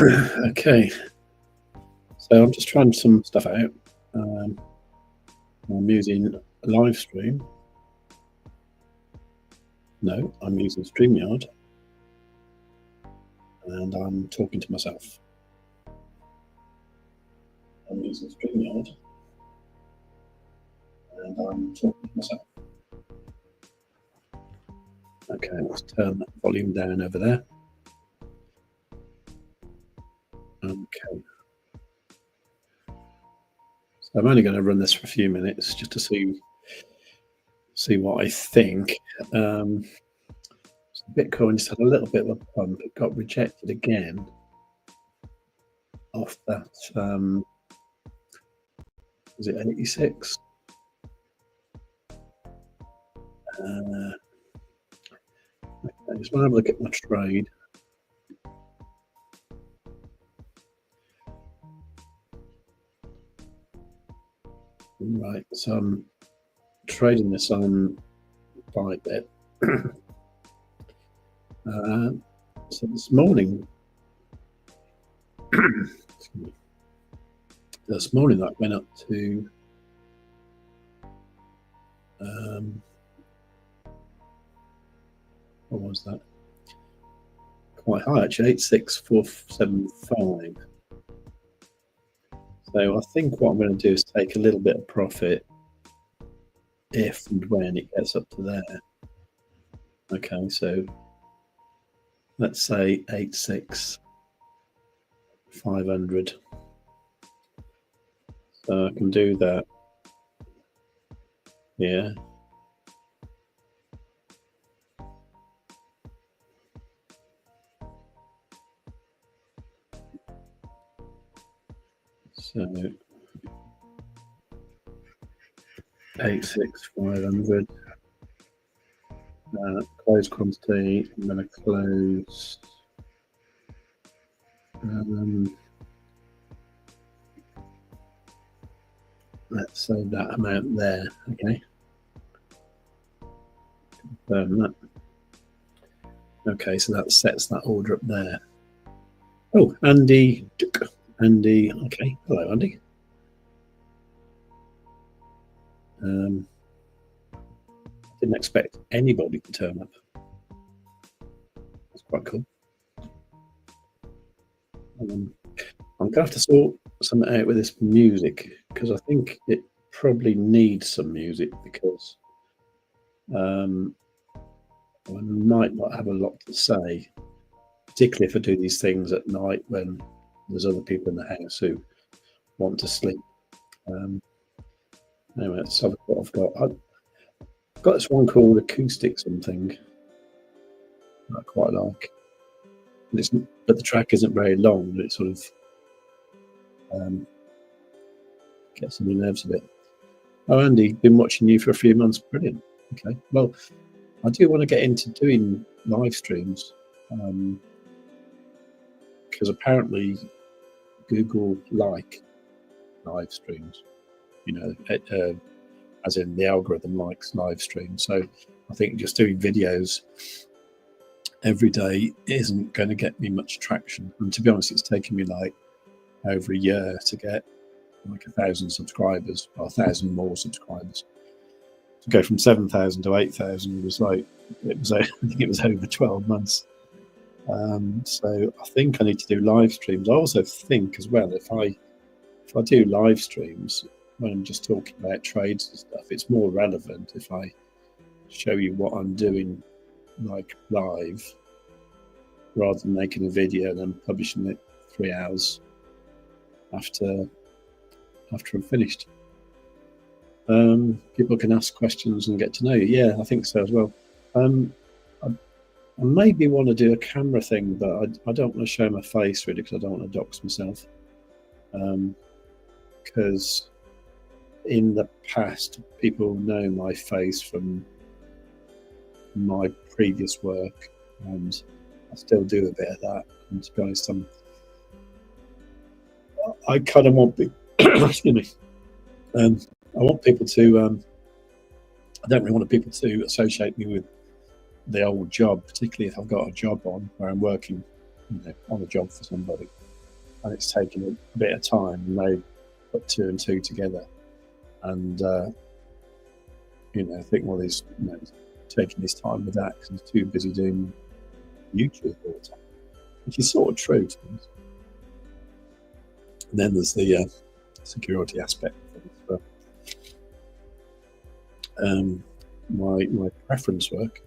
Okay, so I'm just trying some stuff out. I'm using LiveStream. No, I'm using StreamYard, and I'm talking to myself. I'm using StreamYard, and I'm talking to myself. Okay, let's turn that volume down over there. Okay. So I'm only going to run this for a few minutes just to see what I think. So Bitcoin just had a little bit of a pump. It got rejected again off that. Was it 86? Okay, just want to have a look at my trade. Right, so I'm trading this on Bybit. So this morning, that went up to what was that? Quite high actually, 86475. So I think what I'm going to do is take a little bit of profit if and when it gets up to there. Okay, so let's say 86500. So I can do that. Yeah. So 86500. Close quantity. I'm going to close. Let's say that amount there. Okay. Confirm that. Okay, so that sets that order up there. Oh, Andy. Okay. Hello, Andy. Didn't expect anybody to turn up. That's quite cool. I'm going to have to sort something out with this music because I think it probably needs some music because I might not have a lot to say, particularly if I do these things at night when there's other people in the house who want to sleep. Anyway, let's have what I've got. I've got this one called Acoustic something that I quite like. But the track isn't very long, but it sort of gets on my nerves a bit. Oh, Andy, been watching you for a few months. Brilliant. Okay. Well, I do want to get into doing live streams because apparently Google like live streams, you know, as in the algorithm likes live streams. So I think just doing videos every day isn't going to get me much traction. And to be honest, it's taken me like over a year to get like 1,000 subscribers, or 1,000 more subscribers. To go from 7,000 to 8,000 was like, I think it was over 12 months. So I think I need to do live streams. I also think as well, if I do live streams when I'm just talking about trades and stuff, it's more relevant if I show you what I'm doing like live rather than making a video and then publishing it 3 hours after I'm finished. People can ask questions and get to know you. Yeah, I think so as well. I maybe want to do a camera thing, but I don't want to show my face really because I don't want to dox myself. Because in the past, people know my face from my previous work, and I still do a bit of that. And to be honest, I kind of want excuse me. I want people to. I don't really want people to associate me with the old job, particularly if I've got a job on where I'm working, on a job for somebody. and it's taken a bit of time, and they put 2 and 2 together, and I think, well, he's taking his time with that because he's too busy doing YouTube all the time, which is sort of true to me. And then there's the security aspect of things. For my preference work.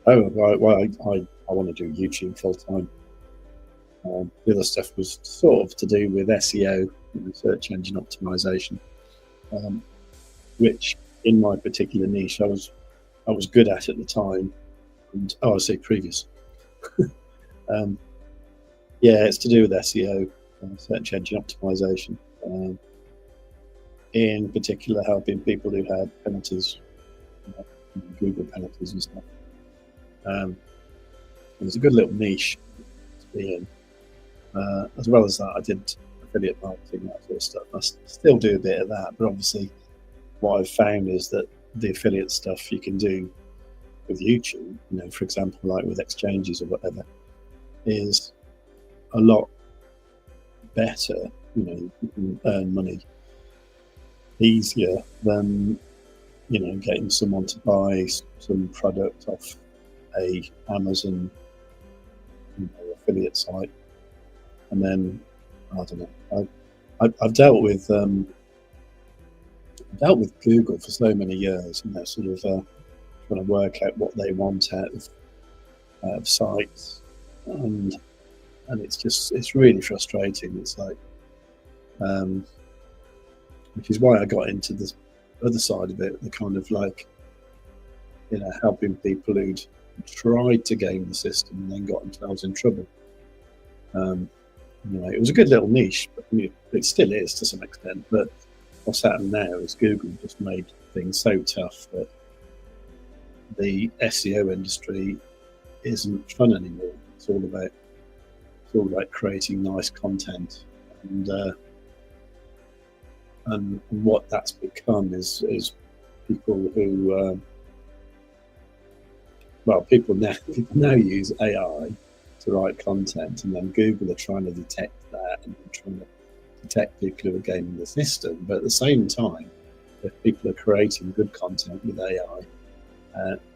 Oh, well, I want to do YouTube full time. The other stuff was sort of to do with SEO, search engine optimization, which in my particular niche I was good at the time. And I say previous. Yeah, it's to do with SEO, search engine optimization. In particular, helping people who had penalties, Google penalties and stuff. It was a good little niche to be in. As well as that, I did affiliate marketing, that sort of stuff. I still do a bit of that, but obviously what I've found is that the affiliate stuff you can do with YouTube, for example, like with exchanges or whatever, is a lot better. You can earn money easier than getting someone to buy some product off a Amazon affiliate site, and then I don't know. I've dealt with Google for so many years, sort of trying to work out what they want out of sites, and it's really frustrating. It's like, which is why I got into this other side of it, the kind of like, helping people who'd tried to game the system and then got themselves in trouble. It was a good little niche, but it still is to some extent. But what's happened now is Google just made things so tough that the SEO industry isn't fun anymore. It's all about creating nice content, and what that's become is people who people now use AI to write content, and then Google are trying to detect that and trying to detect people who are gaming the system. But at the same time, if people are creating good content with AI,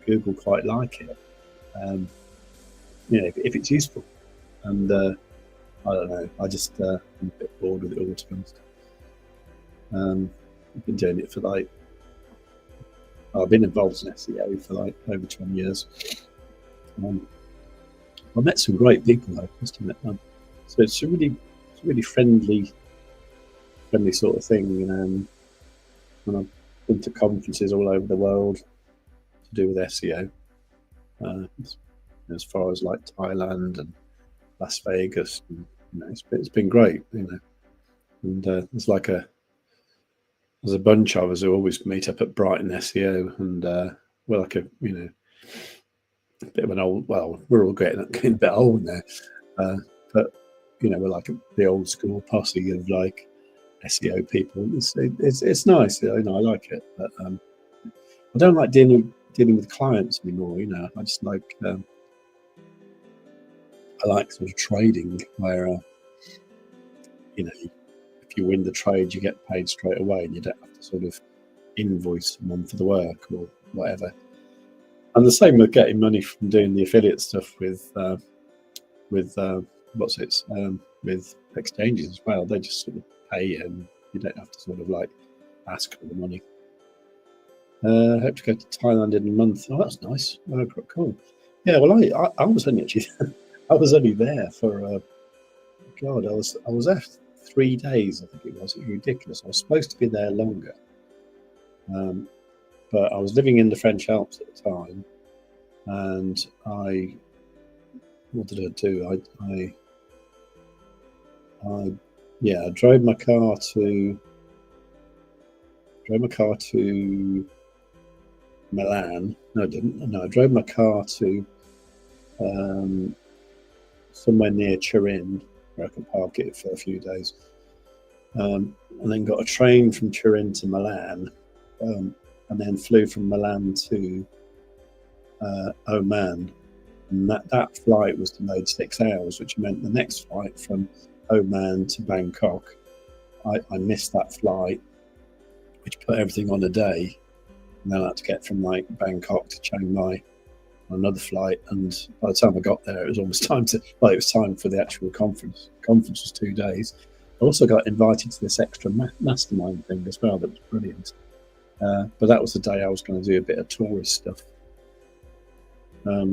Google quite like it, if it's useful. And I don't know, I just I'm a bit bored with it all, to be honest. I've been doing it for I've been involved in SEO for over 20 years. I met some great people, though, must admit. So it's a really friendly sort of thing. When I've been to conferences all over the world to do with SEO, as far as like Thailand and Las Vegas, and, it's been great, And there's a bunch of us who always meet up at Brighton SEO, and we're like a bit of an old. Well, we're all getting a bit old now, but we're like the old school posse of like SEO people. It's nice, I like it, but I don't like dealing with clients anymore. I just like I like sort of trading where if you win the trade, you get paid straight away, and you don't have to sort of invoice someone for the work or whatever. And the same with getting money from doing the affiliate stuff with with exchanges as well. They just sort of pay you, and you don't have to sort of like ask for the money. Hope to go to Thailand in a month. Oh, that's nice. Oh, cool. Yeah, well, I was only actually I was only there for God. I was there 3 days, I think it was. It was ridiculous. I was supposed to be there longer, but I was living in the French Alps at the time, and what did I do? I drove my car to Milan. No, I didn't. No, I drove my car to somewhere near Turin, where I could park it for a few days, and then got a train from Turin to Milan, and then flew from Milan to Oman, and and that flight was delayed 6 hours, which meant the next flight from Oman to Bangkok, I missed that flight, which put everything on a day, and then I had to get from like Bangkok to Chiang Mai on another flight, and by the time I got there, it was almost time to, well, it was time for the actual conference. The conference was 2 days. I also got invited to this extra mastermind thing as well. That was brilliant. But that was the day I was going to do a bit of tourist stuff. Why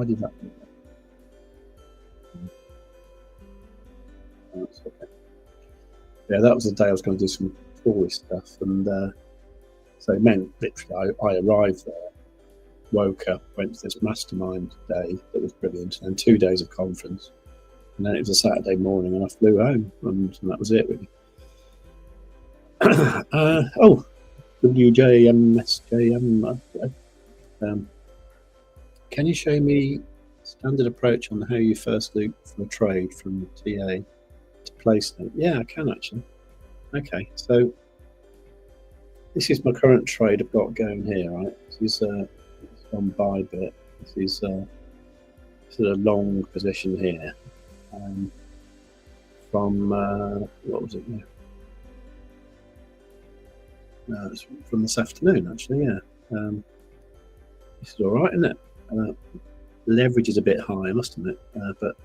did that? That's okay. Yeah, that was the day I was going to do some tourist stuff, and so it meant literally I arrived there, woke up, went to this mastermind day that was brilliant, and 2 days of conference, and then it was a Saturday morning, and I flew home, and that was it really. Oh, WJMSJM. Can you show me standard approach on how you first loop for a trade from TA to placement? Yeah, I can actually. Okay, so this is my current trade I've got going here, right? This is on Bybit. This is a long position here. From what was it? Yeah. It's from this afternoon, actually. Yeah. This is all right, isn't it? Leverage is a bit high, I must admit, but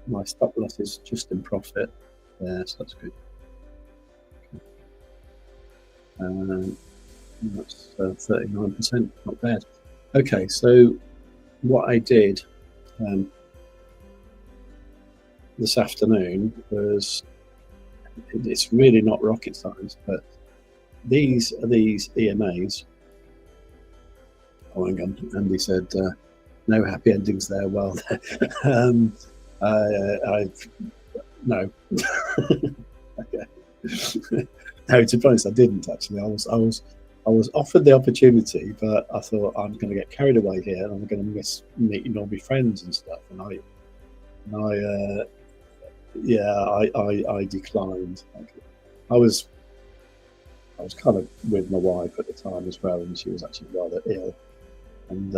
my stop loss is just in profit. Yeah, so that's good. That's 39%, not bad. Okay, so what I did this afternoon was, it's really not rocket science, but these are these EMAs. Oh, hang on. Andy said no happy endings there. Well, no. Okay. No, to be honest, I didn't actually. I was offered the opportunity, but I thought I'm going to get carried away here, and I'm going to miss meeting all my friends and stuff. And I declined. I was kind of with my wife at the time as well, and she was actually rather ill, and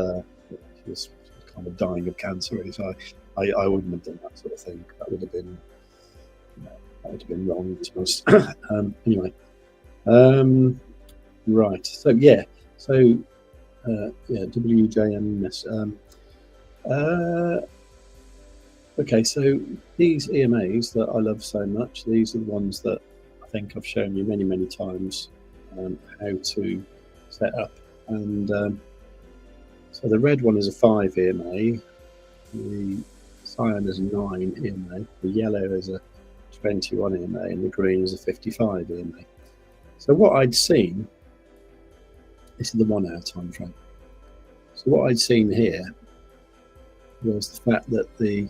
she was kind of dying of cancer. Really, so I wouldn't have done that sort of thing. That would have been wrong, to be honest. Anyway, right. So yeah. So WJMS. Okay, so these EMAs that I love so much, these are the ones that I think I've shown you many times how to set up. And so the red one is a 5 EMA, the cyan is a 9 EMA, the yellow is a 21 EMA, and the green is a 55 EMA. So what I'd seen, this is the 1 hour time frame. So what I'd seen here was the fact that the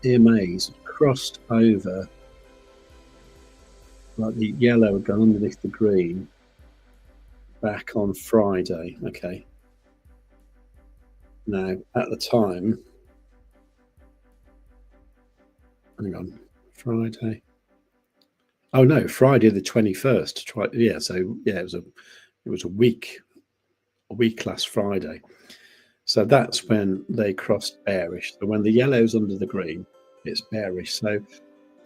EMAs crossed over, like the yellow had gone underneath the green back on Friday. Okay. Now, at the time, hang on, Friday. Oh no, Friday the 21st. Yeah, so yeah, it was a week last Friday. So that's when they crossed bearish. So when the yellow's under the green, it's bearish. So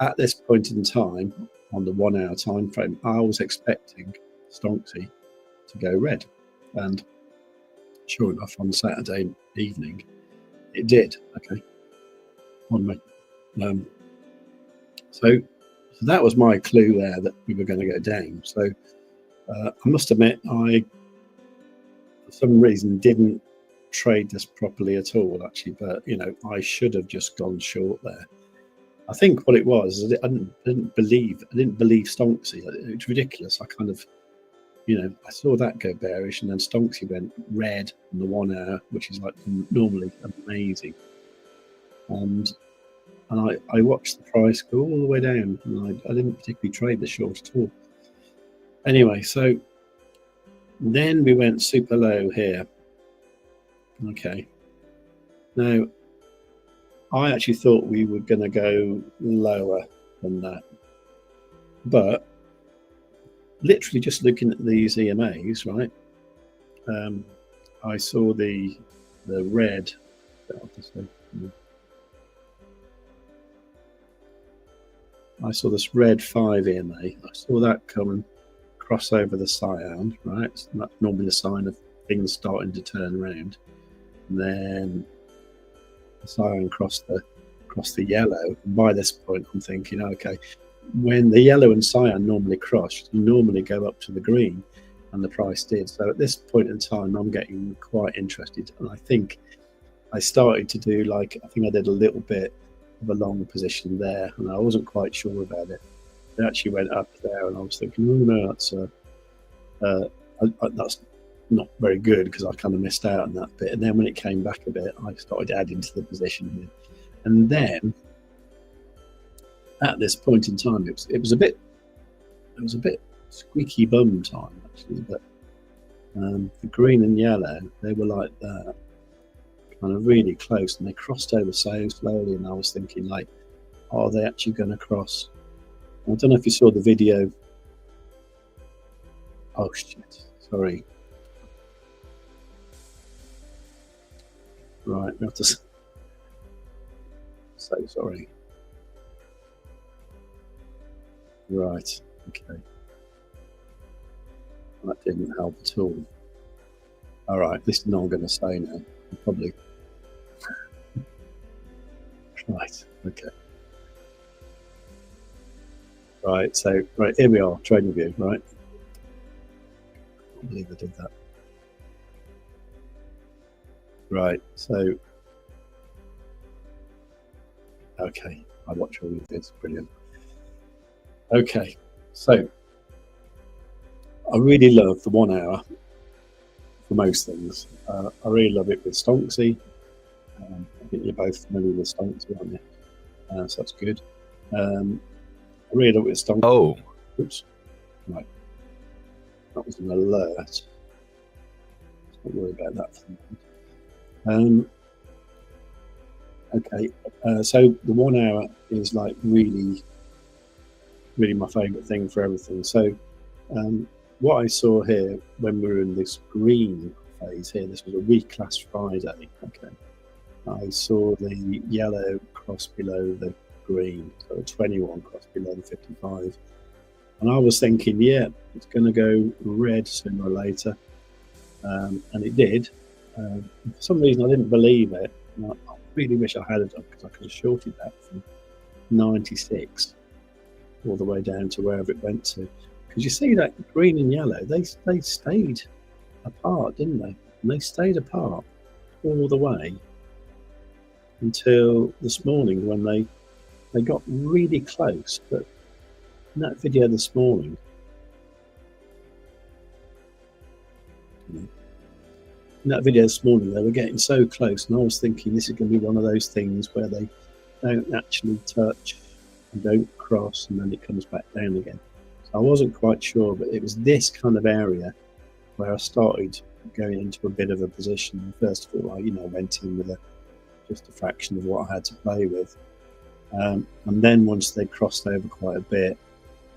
at this point in time, on the 1 hour time frame, I was expecting Stonksy to go red, and sure enough, on Saturday evening, it did. Okay, on me. So that was my clue there that we were going to go down. So I must admit, I for some reason didn't trade this properly at all, actually. But I should have just gone short there. I think what it was is I didn't believe Stonksy. It was ridiculous. I kind of, I saw that go bearish, and then Stonksy went red on the 1 hour, which is like normally amazing. And I watched the price go all the way down, and I didn't particularly trade the short at all. Anyway, so then we went super low here. Okay. Now, I actually thought we were going to go lower than that, but literally just looking at these EMAs, right? I saw the red. I saw this red 5 EMA. I saw that come and cross over the cyan, right? So that's normally a sign of things starting to turn around. And then the cyan crossed the yellow. And by this point, I'm thinking, okay, when the yellow and cyan normally cross, you normally go up to the green, and the price did. So at this point in time, I'm getting quite interested, and I think I started to do, like, I think I did a little bit of a long position there, and I wasn't quite sure about it. It actually went up there, and I was thinking, oh no, that's not very good, because I kind of missed out on that bit. And then when it came back a bit, I started adding to the position here, and then at this point in time, it was a bit squeaky bum time actually, but the green and yellow, they were like that, kind of really close, and they crossed over so slowly, and I was thinking, like, are they actually going to cross? I don't know if you saw the video. Oh shit, sorry. Right, we have to. So sorry. Right, okay. That didn't help at all. All right, this is not going to say now. Probably. Right, okay. Right, so, right, here we are, trading view, right? I can't believe I did that. Right, so, okay, I watch all of this, brilliant. Okay, so, I really love the 1 hour for most things. I really love it with Stonksy. I think you're both familiar with Stonksy, aren't you? So that's good. I really love it with Stonksy. Oh. Oops. Right. That was an alert. Let's not worry about that for a moment. Okay, so the 1 hour is like really my favourite thing for everything. So what I saw here when we were in this green phase here, this was a week last Friday, okay, I saw the yellow cross below the green, so 21 cross below the 55, and I was thinking, yeah, it's going to go red sooner or later, and it did. For some reason I didn't believe it, and I really wish I had it done, because I could have shorted that from 96 all the way down to wherever it went to. Because you see that green and yellow, they stayed apart, didn't they? And they stayed apart all the way until this morning, when they got really close. But in that video this morning, they were getting so close, and I was thinking this is going to be one of those things where they don't actually touch and don't cross, and then it comes back down again. I wasn't quite sure, but it was this kind of area where I started going into a bit of a position. First of all, I went in with just a fraction of what I had to play with, and then once they crossed over quite a bit,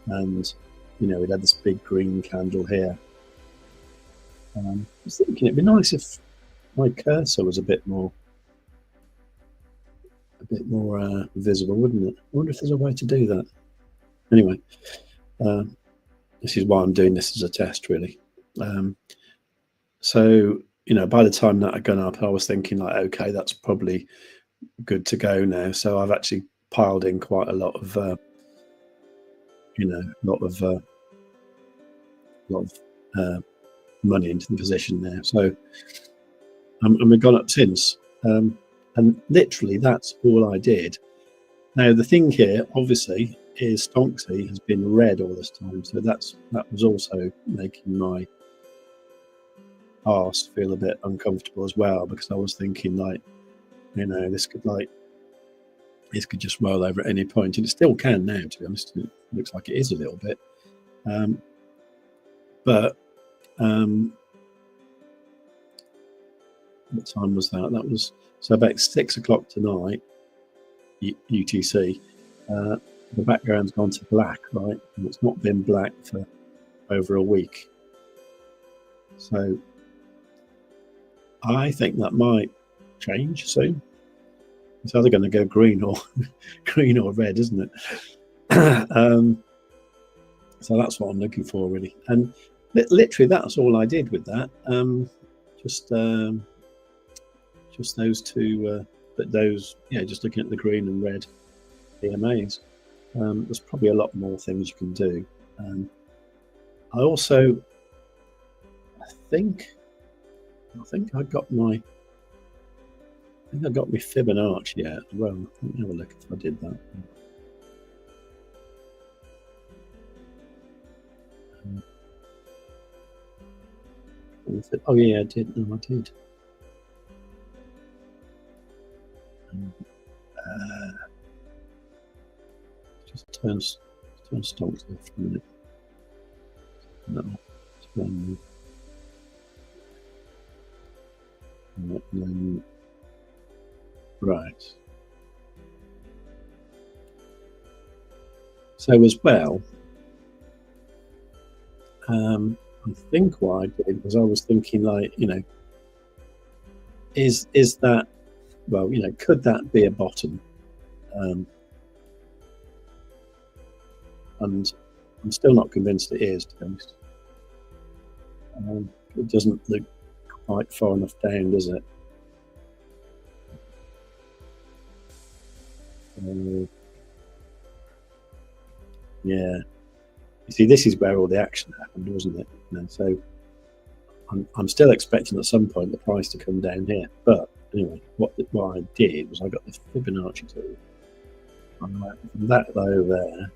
and we'd had this big green candle here, I was thinking it'd be nice if my cursor was a bit more visible, wouldn't it? I wonder if there's a way to do that. Anyway. This is why I'm doing this as a test, really. So, by the time that I'd gone up, I was thinking, like, okay, that's probably good to go now. So I've actually piled in quite a lot of, money into the position there. So, and we've gone up since. And literally, that's all I did. Now, the thing here, obviously, is Stonksy has been red all this time, so that was also making my arse feel a bit uncomfortable as well, because I was thinking, like, this could just roll over at any point, and it still can now, to be honest. It looks like it is a little bit, but what time was that? That was so about 6 o'clock tonight, UTC. The background's gone to black, right? And it's not been black for over a week. So I think that might change soon. It's either going to go green or green or red, isn't it? So that's what I'm looking for, really. And literally, that's all I did with that. Just those two, but those, just looking at the green and red EMAs. There's probably a lot more things you can do. I also, I think I got my Fibonacci out as well. Let me have a look if I did that. Oh yeah, I did. No, I did. Just turn stocks off for a minute. No, right. So as well, I think what I did was I was thinking, like, is that, well, could that be a bottom? And I'm still not convinced it is, to be honest. It doesn't look quite far enough down, does it? Yeah. You see, this is where all the action happened, wasn't it? So I'm still expecting at some point the price to come down here. But anyway, what I did was I got this Fibonacci tool. I went from that low there,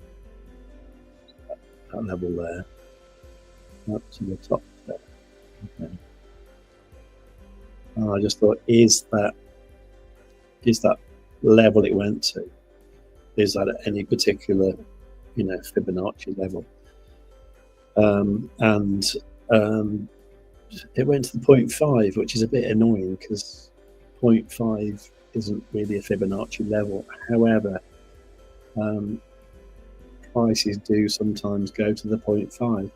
that level there, up to the top there. Okay. And I just thought, is that level it went to? Is that at any particular, Fibonacci level? And it went to the 0.5, which is a bit annoying because 0.5 isn't really a Fibonacci level. However, prices do sometimes go to the 0.5.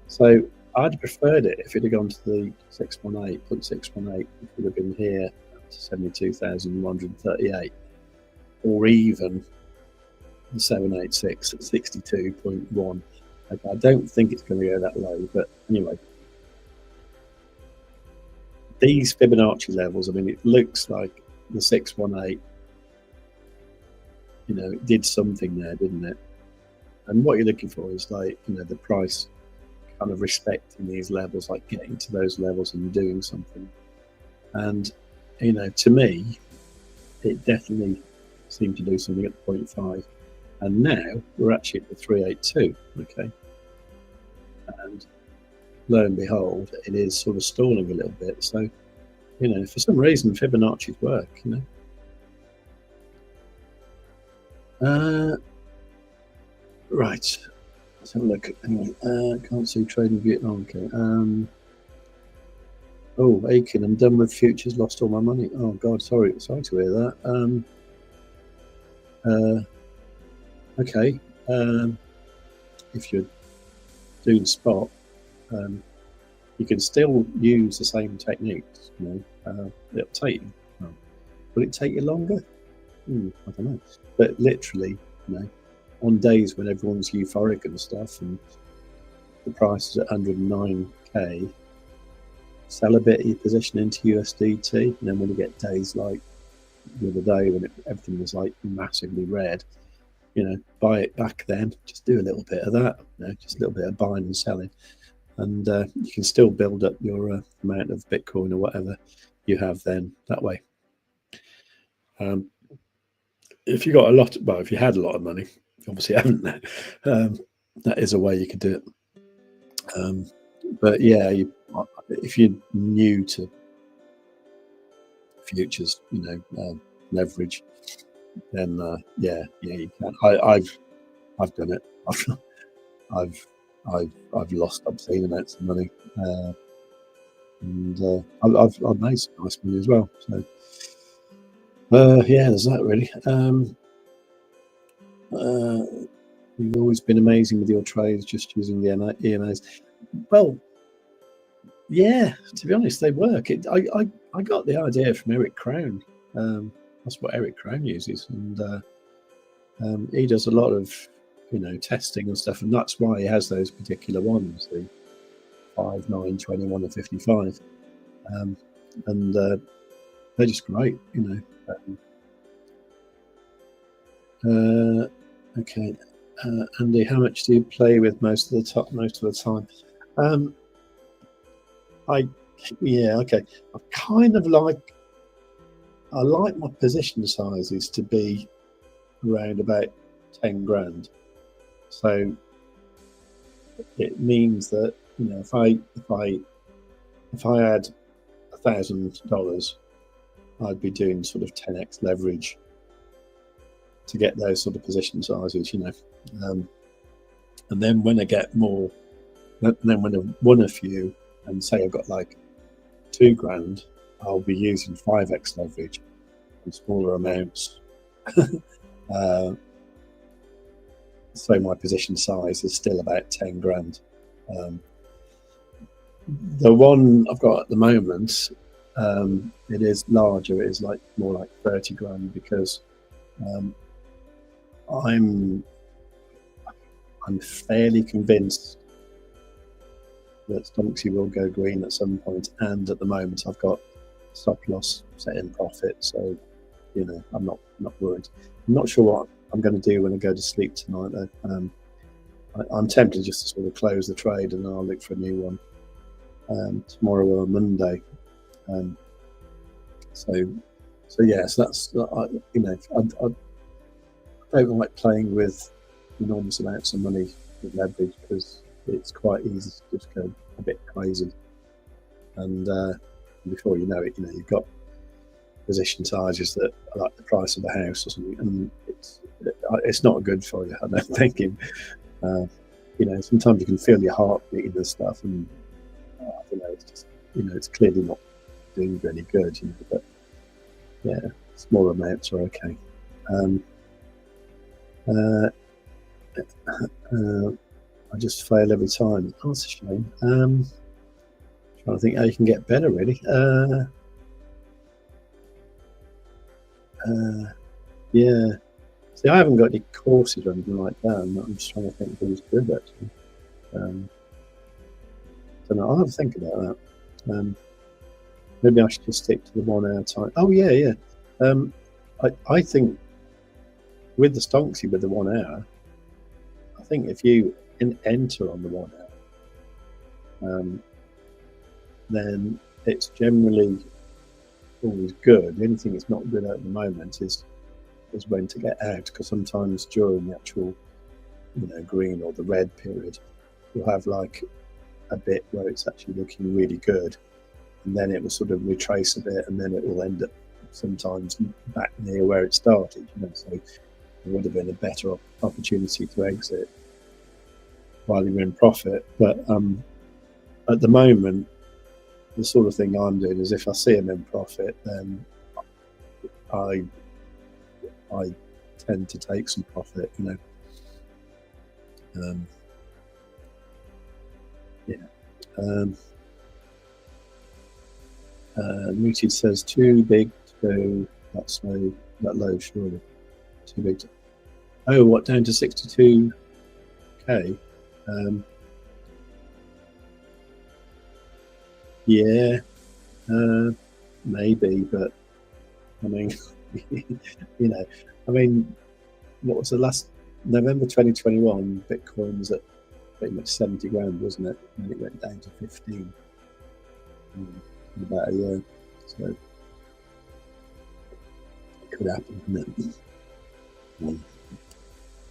So I'd preferred it if it had gone to the 618, 0.618, it would have been here at 72,138, or even the 786 at 62.1. Okay, I don't think it's going to go that low, but anyway. These Fibonacci levels, I mean, it looks like the 618, it did something there, didn't it? And what you're looking for is, like, the price kind of respecting these levels, like getting to those levels and doing something. And, to me, it definitely seemed to do something at the 0.5. And now we're actually at the 382, okay? And lo and behold, it is sort of stalling a little bit. So, for some reason, Fibonacci's work, Right. Let's have a look. Anyway, can't see trading view. Okay. Oh, Aiken, I'm done with futures. Lost all my money. Oh God, sorry to hear that. Okay. If you're doing spot, you can still use the same techniques. It'll take you. Will it take you longer? I don't know. But literally, on days when everyone's euphoric and stuff, and the price is at 109k, sell a bit of your position into USDT, and then when you get days like the other day when everything was like massively red, buy it back then. Just do a little bit of that, just a little bit of buying and selling, and you can still build up your amount of Bitcoin or whatever you have then that way. If you got a lot, well, if you had a lot of money, obviously haven't that. That is a way you could do it. But yeah, if you're new to futures, leverage, then yeah, you can. I've done it. I've lost obscene amounts of money, and I've made some nice money as well. So yeah, there's that really. You've always been amazing with your trades, just using the EMAs. Well, yeah, to be honest, they work. I got the idea from Eric Crown. That's what Eric Crown uses, and he does a lot of, testing and stuff, and that's why he has those particular ones, the 5, 9, 21, and 55, and they're just great, Okay, Andy, how much do you play with most of the time? Okay. I like my position sizes to be around about 10 grand. So it means that, if I had $1,000, I'd be doing sort of 10x leverage to get those sort of position sizes, and then when I get more, then when I've won a few, and say I've got like 2 grand, I'll be using 5x leverage and smaller amounts. So my position size is still about 10 grand. The one I've got at the moment, it is larger. It is like more like 30 grand because I'm fairly convinced that Stonksy will go green at some point, and at the moment I've got stop loss set in profit, so I'm not worried. I'm not sure what I'm going to do when I go to sleep tonight though. I'm tempted just to sort of close the trade and then I'll look for a new one tomorrow or Monday. So that's I don't like playing with enormous amounts of money with leverage because it's quite easy to just go a bit crazy, and before you know it, you've got position sizes that are like the price of a house or something, and it's not good for you. I don't think. Sometimes you can feel your heart beating and stuff, and I don't know. It's just it's clearly not doing any good. But yeah, smaller amounts are okay. I just fail every time. Oh, that's a shame. Trying to think how you can get better, really. Yeah. See, I haven't got any courses or anything like that. I'm just trying to think who's good, actually. Don't know. I'll have to think about that. Maybe I should just stick to the 1 hour time. Oh, yeah. I think with the Stonksy, with the 1 hour, I think if you enter on the 1 hour, then it's generally always good. The only thing that's not good at the moment is when to get out, because sometimes during the actual green or the red period, you'll have like a bit where it's actually looking really good, and then it will sort of retrace a bit, and then it will end up sometimes back near where it started. So it would have been a better opportunity to exit while you're in profit. But at the moment, the sort of thing I'm doing is if I see them in profit, then I tend to take some profit. Mooted says too big to go that low, surely. Too big to. Oh, what, down to 62k? Yeah, maybe, but I mean, what was the last November 2021? Bitcoin was at pretty much 70 grand, wasn't it? And it went down to 15 in about a year. So it could happen, couldn't it?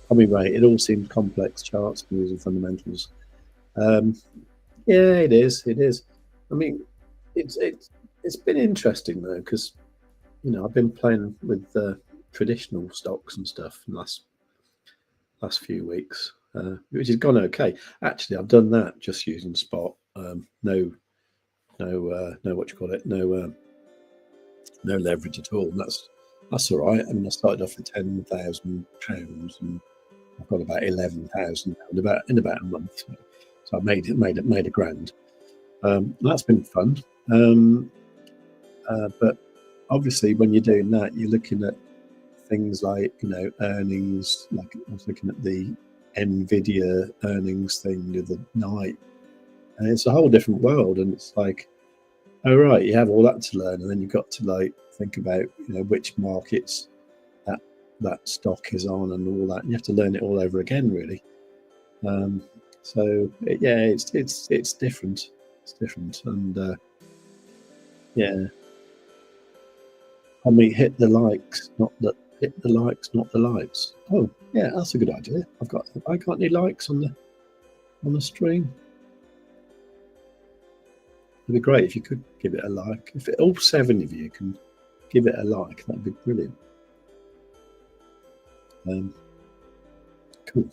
Probably right. It all seems complex charts, views, and fundamentals. Yeah, it is. I mean, it's been interesting though, because I've been playing with traditional stocks and stuff in the last few weeks, which has gone okay. Actually, I've done that just using spot. No what you call it? No leverage at all. And that's all right. I mean, I started off with £10,000, and I've got about 11,000 now in about a month. So I made a grand. That's been fun. But obviously, when you're doing that, you're looking at things like, you know, earnings. Like I was looking at the Nvidia earnings thing the other night, and it's a whole different world. And it's like, oh right, you have all that to learn, and then you've got to like think about, you know, which markets that stock is on and all that. And you have to learn it all over again, really. So yeah, it's different. It's different, and yeah. I mean, hit the likes, not the lights. Oh yeah, that's a good idea. I got any likes on the stream? It'd be great if you could give it a like. If all 7 of you can give it a like, that'd be brilliant. Cool.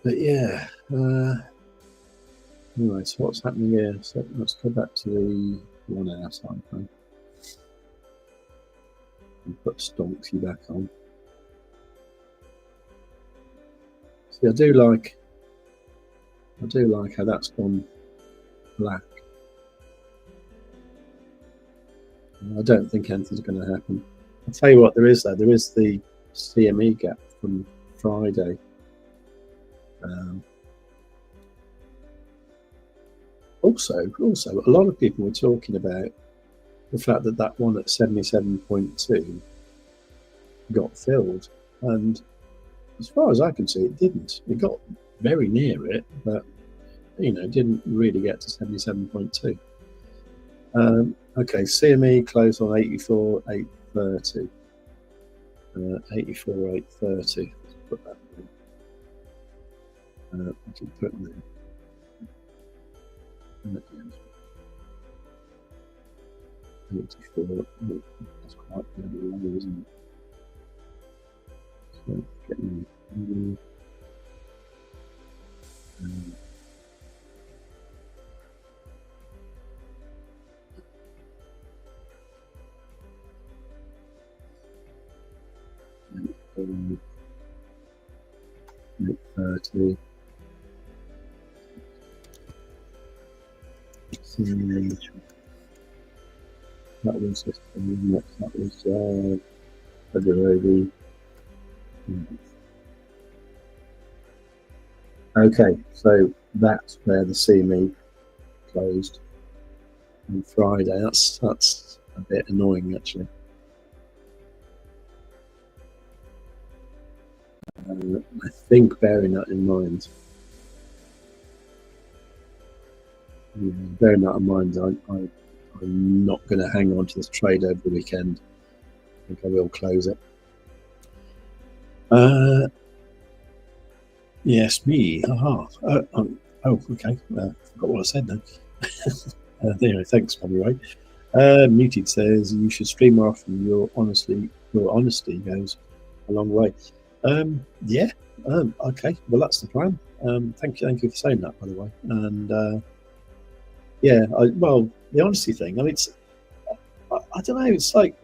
But yeah. Anyway, so what's happening here? So let's go back to the 1 hour time frame and put Stonksy back on. See, I do like how that's gone black. I don't think anything's going to happen. I'll tell you what there is though. There is the CME gap from Friday. Also, a lot of people were talking about the fact that one at 77.2 got filled, and as far as I can see, it didn't. It got very near it, but you know, didn't really get to 77.2. Okay, CME closed on 84,830. 84,830. Let's put that in. I can put in there. And at the end. 84. That's quite low, isn't it? So getting 830. That was this one, that was February. Okay, so that's where the CME closed on Friday. That's a bit annoying, actually. I think bearing that in mind, I'm not going to hang on to this trade over the weekend. I think I will close it. Yes, me. Aha. Oh, okay. Forgot what I said then. Anyway, thanks, by the way. Muted says you should stream more often. Your honesty goes a long way. Yeah. Okay. Well, that's the plan. Thank you for saying that, by the way. And yeah. Well, the honesty thing. I mean, I don't know. It's like.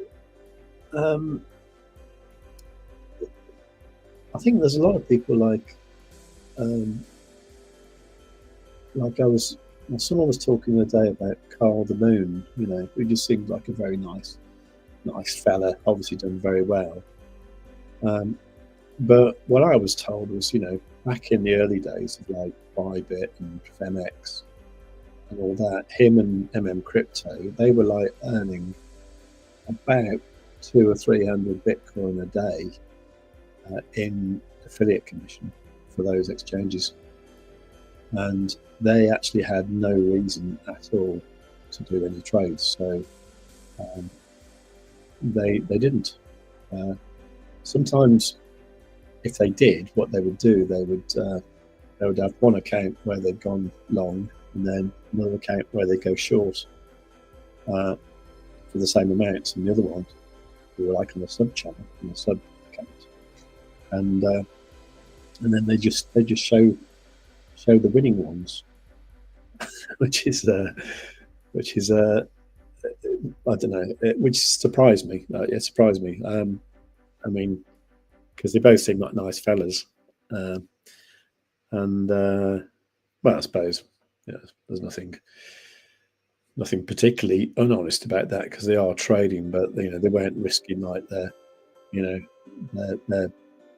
I think there's a lot of people like someone was talking the other day about Carl the Moon, you know, who just seemed like a very nice fella, obviously done very well. But what I was told was, you know, back in the early days of like Bybit and FMX and all that, him and MM Crypto, they were like earning about 200 or 300 Bitcoin a day in affiliate commission for those exchanges, and they actually had no reason at all to do any trades, so they didn't. Sometimes, if they did, what they would do, they would have one account where they'd gone long, and then another account where they go short for the same amounts, and the other one they were like on a sub channel, on a sub account, and then they just show the winning ones, which is I don't know, which surprised me. It surprised me. I mean, because they both seem like nice fellas, and well, I suppose there's nothing particularly unhonest about that, because they are trading, but they weren't risking like their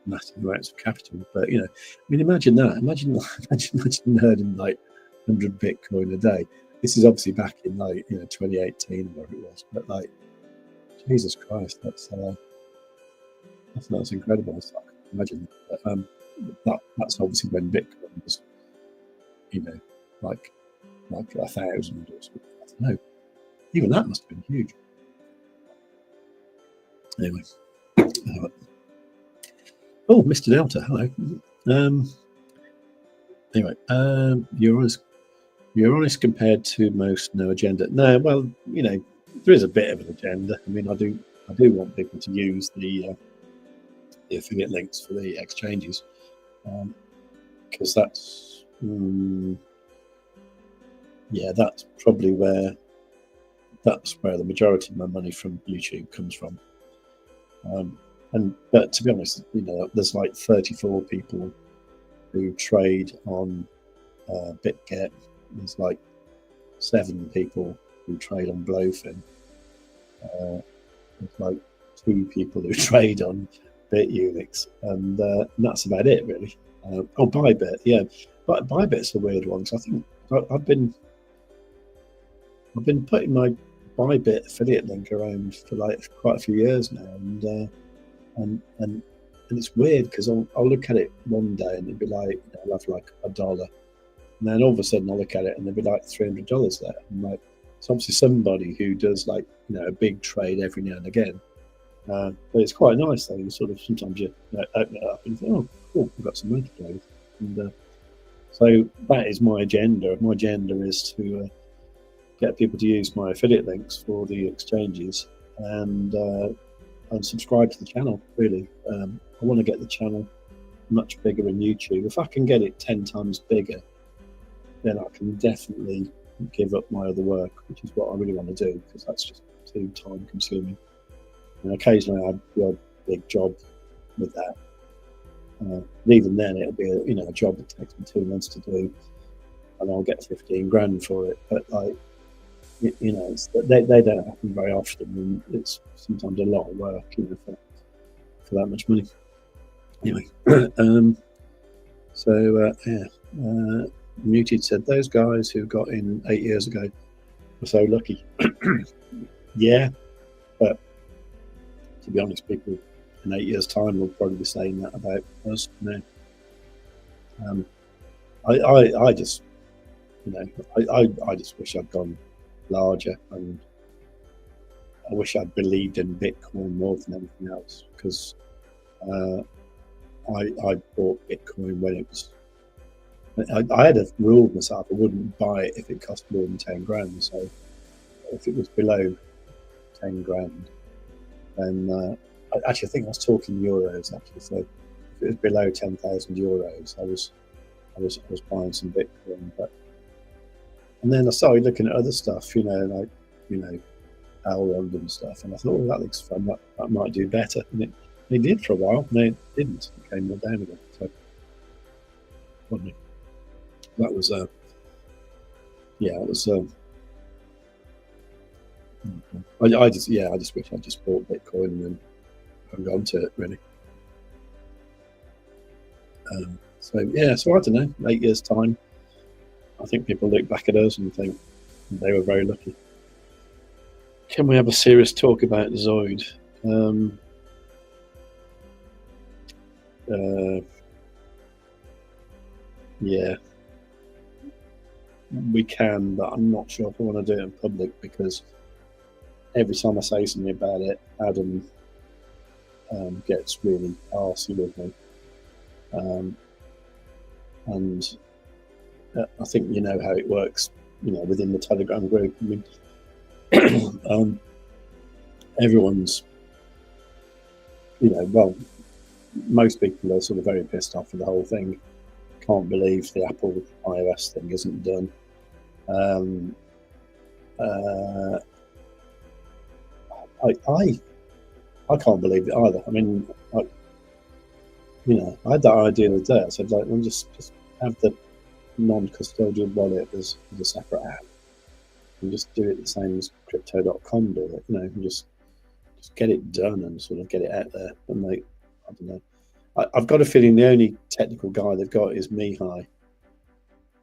massive amounts of capital. But I mean, imagine that. Imagine earning like 100 Bitcoin a day. This is obviously back in like 2018 or whatever it was. But like, Jesus Christ, that's incredible. So I can imagine that. But that's obviously when Bitcoin was like 1,000 or something. I don't know. Even that must have been huge. Anyway. Oh, Mr. Delta, hello. Anyway, you're honest compared to most, no agenda. No, well, there is a bit of an agenda. I mean, I do want people to use the affiliate links for the exchanges, because that's probably where the majority of my money from YouTube comes from. But to be honest, there's like 34 people who trade on BitGet. There's like 7 people who trade on Blowfin. There's like 2 people who trade on BitUnix, and that's about it, really. Bybit, yeah, but Bybit's a weird one. So I think I've been putting my Bybit affiliate link around for like quite a few years now, and it's weird because I'll look at it one day and it'd be like I'll have like $1, and then all of a sudden I'll look at it and there'd be like $300 there. And like, it's obviously somebody who does like a big trade every now and again. But it's quite nice though. You sort of sometimes you open it up and think, oh, cool, we've got some money to play with. And so that is my agenda. My agenda is to get people to use my affiliate links for the exchanges and subscribe to the channel. Really, I want to get the channel much bigger in YouTube. If I can get it 10 times bigger, then I can definitely give up my other work, which is what I really want to do, because that's just too time consuming. And occasionally I have a big job with that. But even then, it'll be a job that takes me 2 months to do, and I'll get 15 grand for it. But like, they don't happen very often, and it's sometimes a lot of work, for that much money. Anyway, Muted said those guys who got in 8 years ago were so lucky. Yeah, but to be honest, people in 8 years' time will probably be saying that about us now. I just, I just wish I'd gone larger, and I wish I'd believed in Bitcoin more than anything else, because I bought Bitcoin when it was. I had a rule myself: I wouldn't buy it if it cost more than 10 grand. So if it was below 10 grand, then I think I was talking euros actually. So if it was below 10,000 euros, I was buying some Bitcoin. And then I started looking at other stuff, like Elrond and stuff, and I thought, that looks fun. That might do better, and it did for a while. No, it didn't. It came more down again. So that was it was. I just wish I just bought Bitcoin and then hung on to it, really. So I don't know. 8 years' time, I think people look back at us and think they were very lucky. Can we have a serious talk about Zoid? Yeah, we can, but I'm not sure if I want to do it in public, because every time I say something about it, Adam gets really arsey with me. And I think you know how it works, within the Telegram group. I mean, everyone's, most people are sort of very pissed off with the whole thing. Can't believe the Apple iOS thing isn't done. I can't believe it either. I mean, I had that idea the other day. I said, like, well, just have the non-custodial wallet as a separate app, and just do it the same as crypto.com do it, and just get it done and sort of get it out there. And I don't know. I've got a feeling the only technical guy they've got is Mihai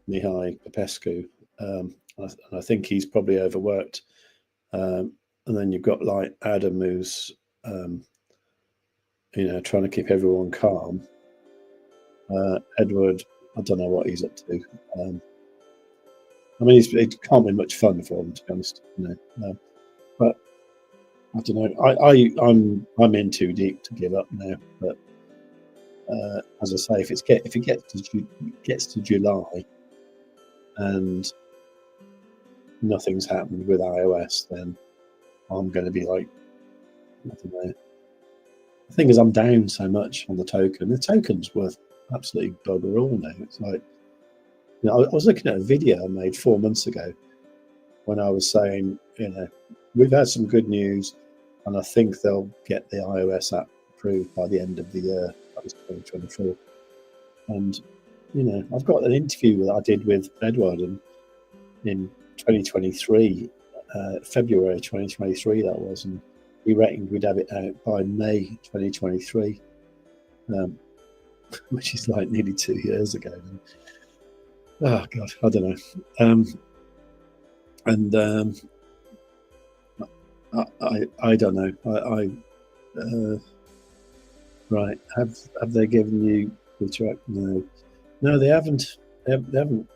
Popescu, and I think he's probably overworked. And then you've got like Adam, who's trying to keep everyone calm. Edward, I don't know what he's up to. I mean, it can't be much fun for him, to be honest. But I don't know. I'm in too deep to give up now. But as I say, if it gets to July and nothing's happened with iOS, then I'm going to be like, I don't know. The thing is, I'm down so much on the token. The token's worth absolutely bugger all now. It's like, I was looking at a video I made 4 months ago when I was saying, we've had some good news, and I think they'll get the iOS app approved by the end of the year. That was 2024. And, I've got an interview that I did with Edward in 2023, February 2023 that was, and he reckoned we'd have it out by May 2023, which is like nearly 2 years ago. Oh God, I don't know. I don't know. Right? Have they given you the track? No, they haven't. They haven't.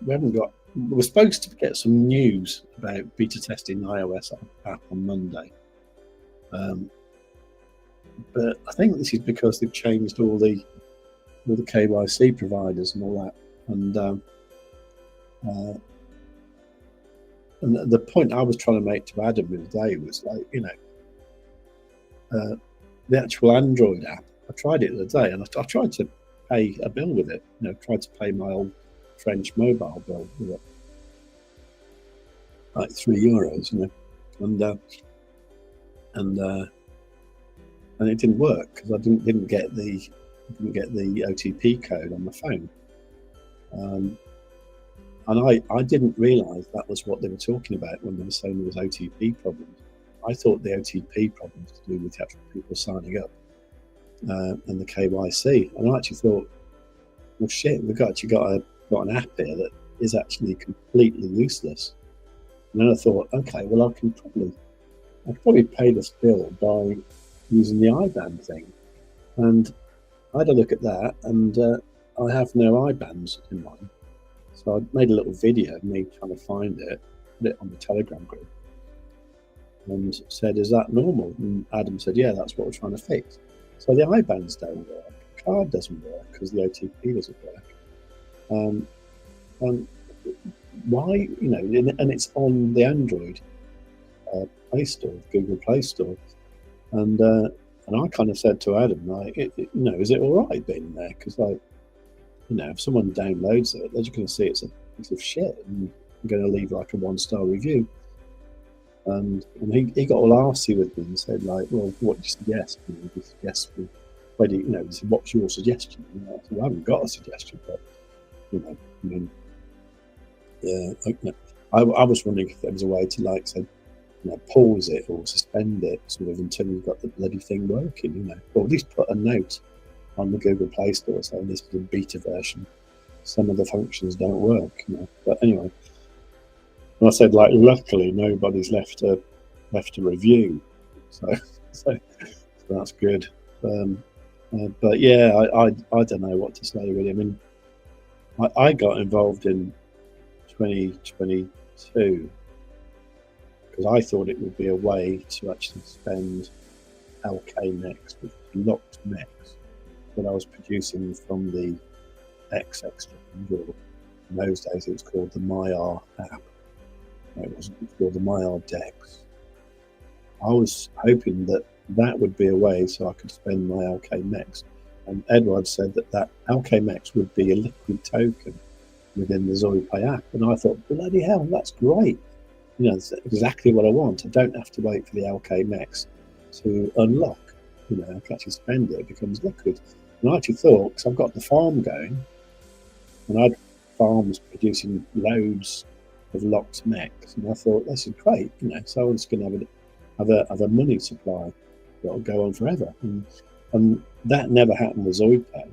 We haven't got. We're supposed to get some news about beta testing the iOS app on Monday. But I think this is because they've changed all the KYC providers and all that. And the point I was trying to make to Adam the other day was like, the actual Android app. I tried it the other day, and I tried to pay a bill with it. Tried to pay my old French mobile bill with it, like €3, and it didn't work because I didn't get the OTP code on the phone. And I didn't realise that was what they were talking about when they were saying there was OTP problems. I thought the OTP problems to do with the actual people signing up and the KYC. And I actually thought, well, shit, we've actually got an app here that is actually completely useless. And then I thought, okay, well, I could probably pay this bill by using the IBAN thing. And I had a look at that, and I have no IBANs in mine. So I made a little video of me trying to find it, put it on the Telegram group, and said, is that normal? And Adam said, yeah, that's what we're trying to fix. So the IBANs don't work, the card doesn't work because the OTP doesn't work. And why, and it's on the Android Play Store, Google Play Store. And I kind of said to Adam, like, is it all right being there? Because, like, if someone downloads it, they're just going to see it's a piece of shit, and I'm going to leave like a 1-star review. And he got all arsey with me and said, like, well, what do you suggest? He said, what's your suggestion? I said, well, I haven't got a suggestion, but I was wondering if there was a way to, like, say, pause it or suspend it sort of until you've got the bloody thing working, or at least put a note on the Google Play Store saying this is a beta version. Some of the functions don't work, But anyway, and I said, like, luckily nobody's left a review, so that's good. But yeah, I don't know what to say really. I mean, I got involved in 2022 because I thought it would be a way to actually spend LK-MEX, which is locked MEX, that I was producing from the X exchange, or in those days it was called the MyR app. No, it wasn't. It was called the MyR Dex. I was hoping that would be a way so I could spend my LK-MEX. And Edward said that LK-MEX would be a liquid token within the ZoriPay app. And I thought, bloody hell, that's great. That's exactly what I want. I don't have to wait for the LK-MEX to unlock. You know, I can actually spend it. It becomes liquid. And I actually thought, because I've got the farm going, and I had farms producing loads of locked mechs, and I thought this is great. You know, so I'm just going to have a money supply that'll go on forever. And that never happened with ZoidPay.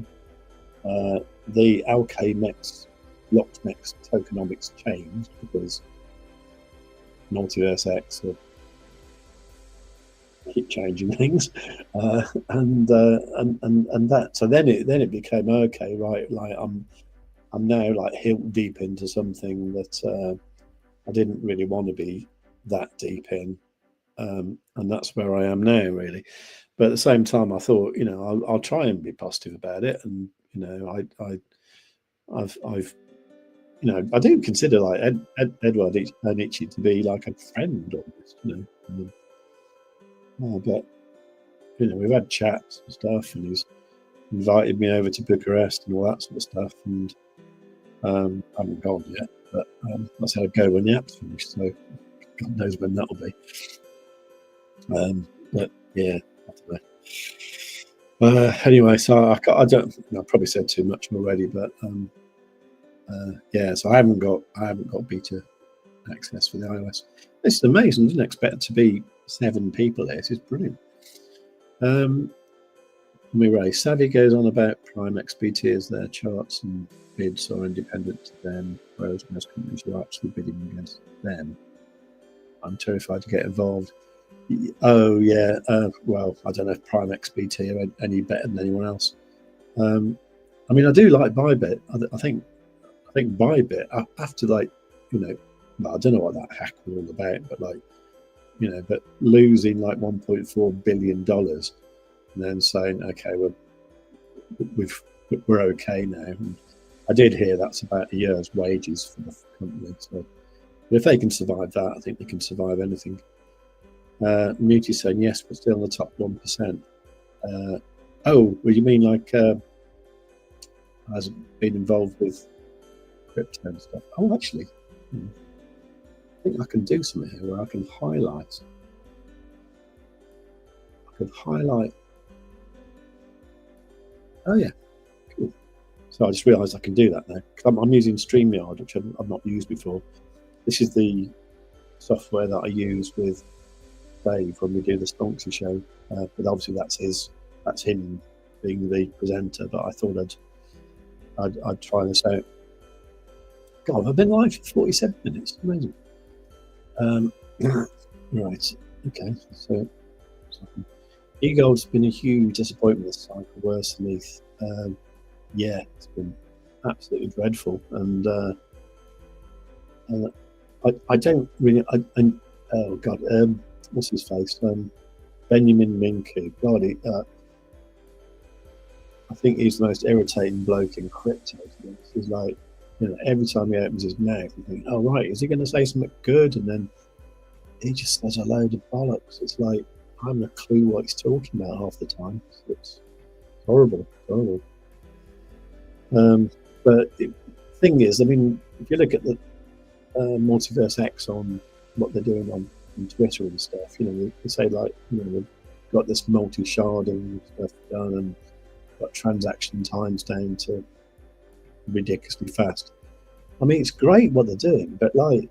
The LK mechs, locked mechs tokenomics changed because Multiverse X keep changing things, and that. So then it became okay, right? Like I'm now like hilt deep into something that I didn't really want to be that deep in, and that's where I am now, really. But at the same time, I thought, you know, I'll try and be positive about it, and you know, I've you know, I do consider like Edward Anichi to be like a friend almost, you know. But you know, we've had chats and stuff, and he's invited me over to Bucharest and all that sort of stuff, and I haven't gone yet, but I said I'd go when the app's finished, so God knows when that'll be. But yeah, I don't know. Anyway, so I don't. I probably said too much already, but yeah. So I haven't got beta access for the iOS. This is amazing. I didn't expect it to be 7 people there. This is brilliant. Savvy goes on about Prime XBT as their charts and bids are independent to them, whereas most companies are actually bidding against them. I'm terrified to get involved. Oh yeah, well, I don't know if Prime XBT are any better than anyone else. I mean, I do like Bybit. I think Bybit, after, like, you know, well, I don't know what that hack was all about, but like, you know, but losing like $1.4 billion and then saying, okay, we're okay now. And I did hear that's about a year's wages for the company. So if they can survive that, I think they can survive anything. Muti's saying yes, but still in the top 1%. Oh, well, you mean like has been involved with crypto and stuff? Oh, actually, I think I can do something here where I can highlight. Oh yeah, cool. So I just realised I can do that now. I'm using StreamYard, which I've not used before. This is the software that I use with Dave when we do the Stonksy show. But obviously that's him being the presenter. But I thought I'd try this out. God, I've been live for 47 minutes. Amazing. Right. Okay. So eGold's been a huge disappointment this cycle. Worse than ETH. Yeah, it's been absolutely dreadful. And I don't really. Oh God. What's his face? Benjamin Minku. God, I think he's the most irritating bloke in crypto. He's like, you know, every time he opens his mouth, you think, oh right, is he going to say something good? And then he just says a load of bollocks. It's like, I haven't a clue what he's talking about half the time. It's horrible. But the thing is, I mean, if you look at the Multiverse X on what they're doing on Twitter and stuff, you know, they say like, you know, they've got this multi-sharding stuff done and got transaction times down to ridiculously fast. I mean, it's great what they're doing, but like,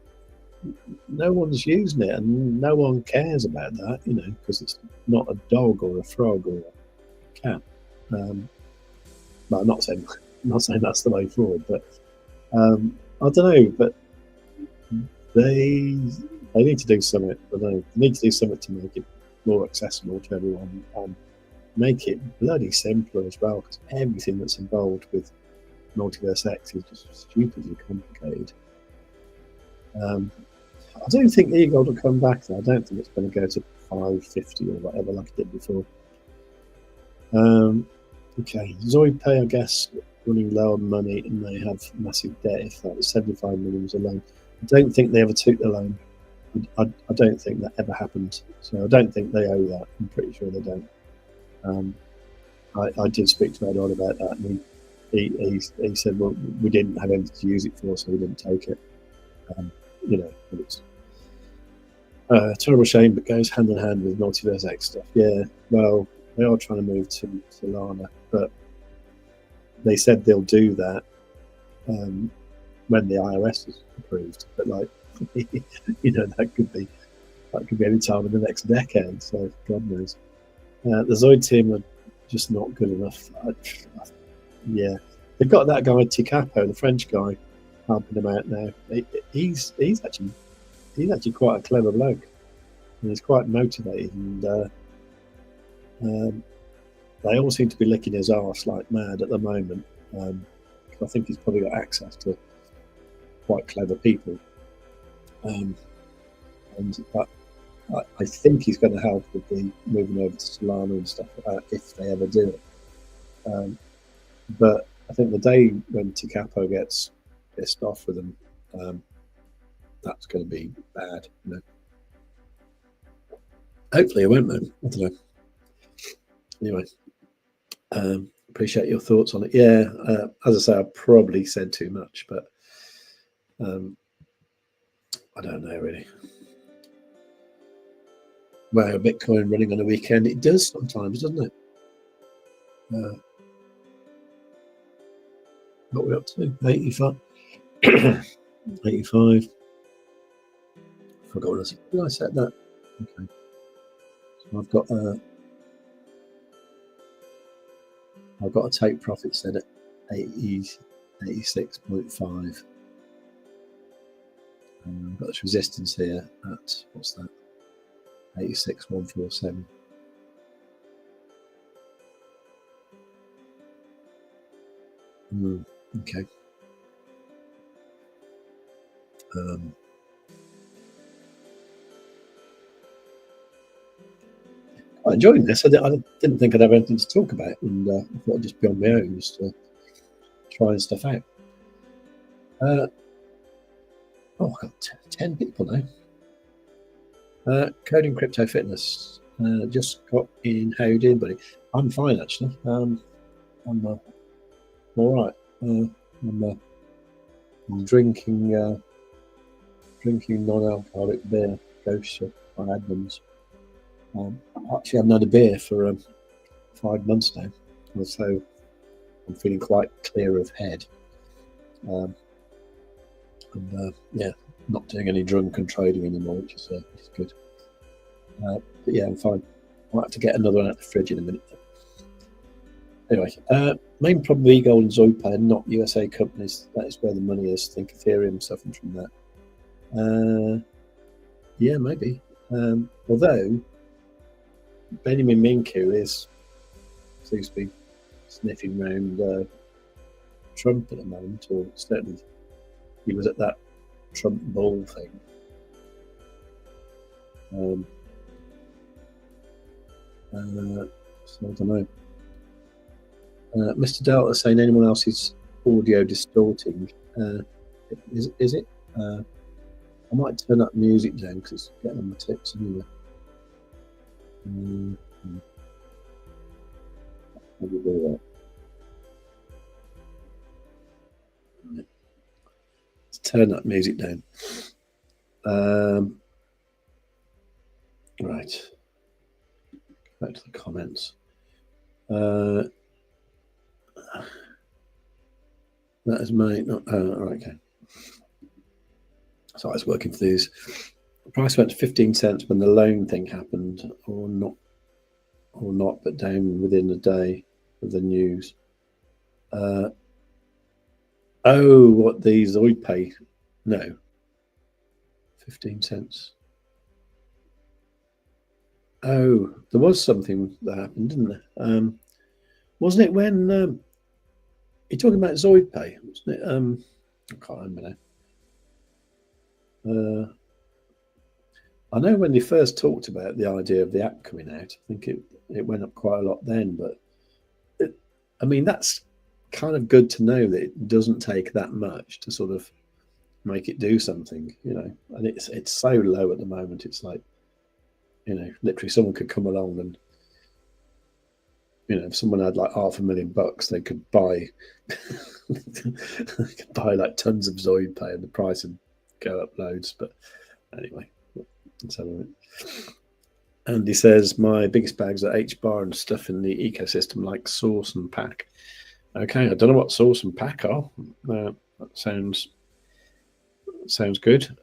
no one's using it and no one cares about that, you know, because it's not a dog or a frog or a cat. But I'm not saying that's the way forward, but I don't know, but they need to do something. I don't know, they need to do something to make it more accessible to everyone and make it bloody simpler as well, because everything that's involved with Multiverse X is just stupidly complicated. I don't think eGold will come back though. I don't think it's going to go to 550 or whatever like it did before. Okay, ZoidPay, I guess, running low on money and they have massive debt. If that was 75 million was a loan, I don't think they ever took the loan. I don't think that ever happened. So I don't think they owe that. I'm pretty sure they don't. I did speak to Edward about that, and he said, well, we didn't have anything to use it for, so we didn't take it. You know, Terrible shame, but goes hand in hand with Multiverse X stuff. Yeah, well, they are trying to move to Solana, but they said they'll do that when the iOS is approved. But like, you know, that could be any time in the next decade. So God knows. The Zoid team are just not good enough. Yeah, they've got that guy Ticapo, the French guy, helping them out now. He's actually quite a clever bloke, and he's quite motivated. And they all seem to be licking his arse like mad at the moment. I think he's probably got access to quite clever people, and I think he's going to help with the moving over to Solana and stuff like that if they ever do it. But I think the day when Ticapo gets pissed off with them, that's going to be bad. You know? Hopefully it won't, though. I don't know. Anyway, appreciate your thoughts on it. Yeah, as I say, I probably said too much, but I don't know really. Wow, Bitcoin running on a weekend. It does sometimes, doesn't it? What are we up to? 85. 85. Forgot what I said. Did I set that? Okay. So I've got a take profit set at 86.5. I've got this resistance here at, what's that? 86.147. Okay. I'm enjoying this. I didn't think I'd have anything to talk about, and I thought I'd just be on my own, just trying stuff out. Oh, I've got 10 people now. Coding Crypto Fitness. Just got in. How you doing, buddy? I'm fine, actually. I'm all right. I'm drinking non-alcoholic beer, Ghost Ship by Adams. Actually, I haven't had a beer for 5 months now, so I'm feeling quite clear of head. Yeah, not doing any drunken trading anymore, which is good. But yeah, I'm fine. I'll have to get another one out the fridge in a minute. Anyway, main problem with eGold and Zoidpay are not USA companies. That is where the money is. I think Ethereum suffering from that. Yeah, maybe. Although Benjamin Minku seems to be sniffing around Trump at the moment, or certainly he was at that Trump ball thing. So I don't know. Mr. Delta saying anyone else's audio distorting. Is it? I might turn that music down because it's getting on my tips anyway. Maybe do that. Let's turn that music down. Right. Back to the comments. That is my. Right, okay. So I was working for these. The price went to 15 cents when the loan thing happened, or not, but down within a day of the news. Oh, what these Zoidpay? No, 15 cents. Oh, there was something that happened, didn't there? Wasn't it when you're talking about Zoidpay? Wasn't it? I can't remember now. I know when they first talked about the idea of the app coming out, I think it went up quite a lot then. But I mean, that's kind of good to know that it doesn't take that much to sort of make it do something, you know. And it's so low at the moment. It's like, you know, literally someone could come along and, you know, if someone had like $500,000, they could buy like tons of Zoidpay and the price would go up loads. But anyway, Let's have a look. Andy says, my biggest bags are H-bar and stuff in the ecosystem like source and pack. Okay, I don't know what source and pack are. That sounds good.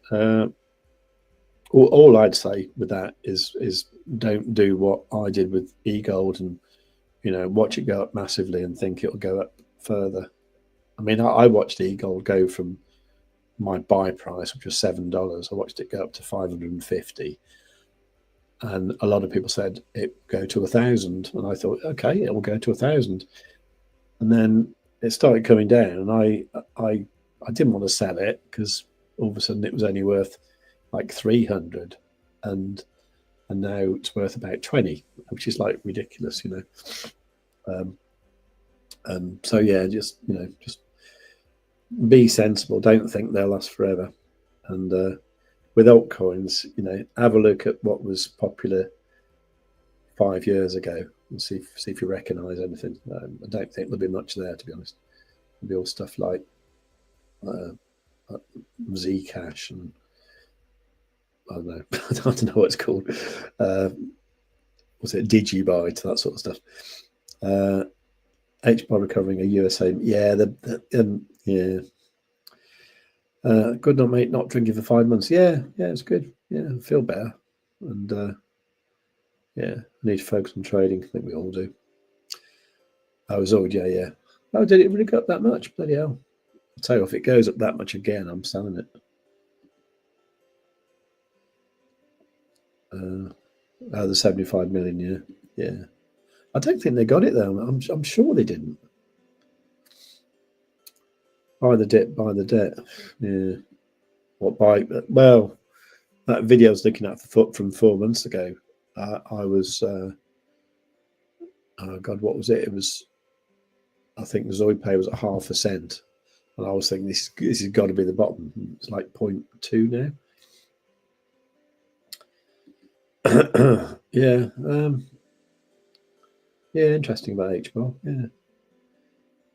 All I'd say with that is don't do what I did with eGold and, you know, watch it go up massively and think it'll go up further. I mean, I watched eGold go from my buy price, which was $7. I watched it go up to 550. And a lot of people said it go to 1,000, and I thought, okay, it will go to 1,000. And then it started coming down, and I didn't want to sell it because all of a sudden it was only worth like 300, and now it's worth about 20, which is like ridiculous, you know. So yeah, just be sensible. Don't think they'll last forever, and with altcoins, you know, have a look at what was popular 5 years ago and see if you recognise anything. I don't think there'll be much there, to be honest. There'll be all stuff like Zcash and I don't know. I don't know what it's called. Was it Digibyte, that sort of stuff? HBAR recovering a USA. Yeah, yeah. Good night, mate. Not drinking for 5 months. Yeah, it's good. Yeah, I feel better. And yeah, I need to focus on trading. I think we all do. Oh, Zoid, yeah. Oh, did it really go up that much? Bloody hell. I'll tell you, if it goes up that much again, I'm selling it. The 75 million, yeah. I don't think they got it though. I'm sure they didn't. Buy the debt. Yeah. What buy? Well, that video I was looking at from 4 months ago. I was, oh God, what was it? It was, I think the Zoid pay was at 0.5 cent, and I was thinking this has got to be the bottom. It's like 0.2 now. Yeah. Yeah, interesting about HBAR. Yeah.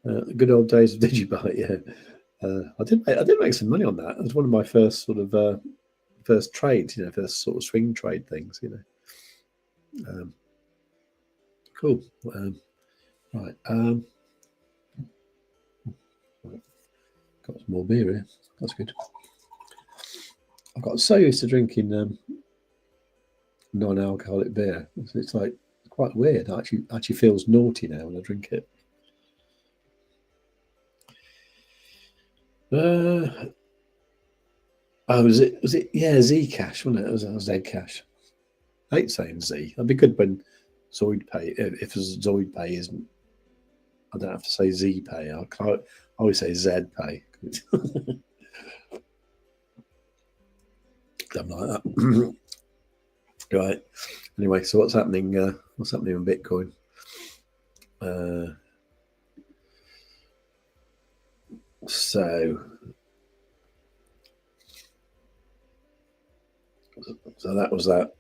The good old days of Digibyte. Yeah. I did make some money on that. It was one of my first sort of first trades, you know, first sort of swing trade things, you know. Cool. Right. Got some more beer here. That's good. I got so used to drinking non-alcoholic beer. It's like quite weird. It actually feels naughty now when I drink it. Oh, was it? Yeah, Zcash, wasn't it? It was Zcash. I hate saying Z. That'd be good when Zoid Pay. If Zoid Pay isn't, I don't have to say Z Pay. I always say Z Pay. Something like that. Right. Anyway, so what's happening? What's happening in Bitcoin? So that was that.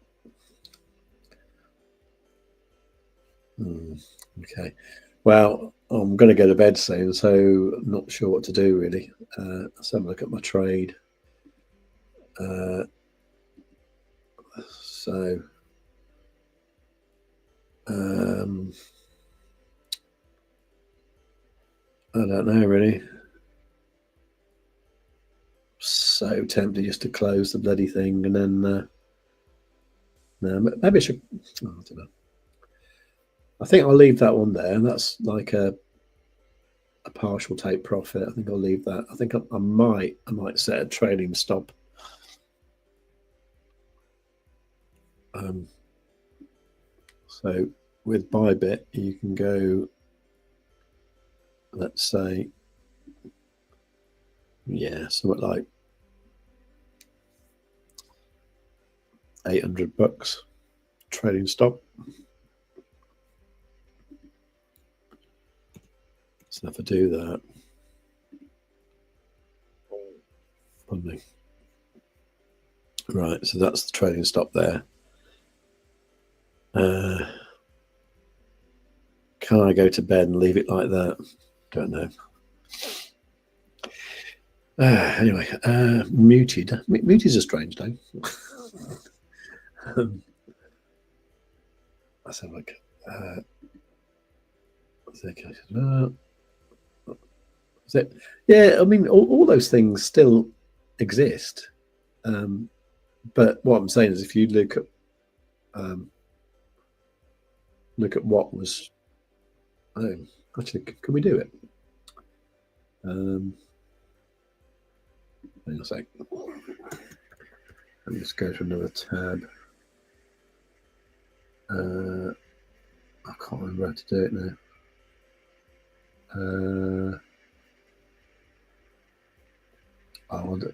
Okay. Well, I'm going to go to bed soon, so I'm not sure what to do really. Let's have a look at my trade. So I don't know really. So tempted just to close the bloody thing and then no, maybe I should. Oh, I don't know. I think I'll leave that one there. That's like a partial take profit. I think I'll leave that. I think I might set a trading stop. So with Bybit, you can go, let's say, yeah, something like $800 trading stop. So if I do that, probably. Right, so that's the trading stop there. Can I go to bed and leave it like that? Don't know. Anyway, muted. Muted is a strange name. Let's have a look. Is it? Yeah, I mean, all those things still exist. But what I'm saying is, if you look at what was, actually, can we do it? Hang on a sec. Let me just go to another tab. I can't remember how to do it now. I wonder.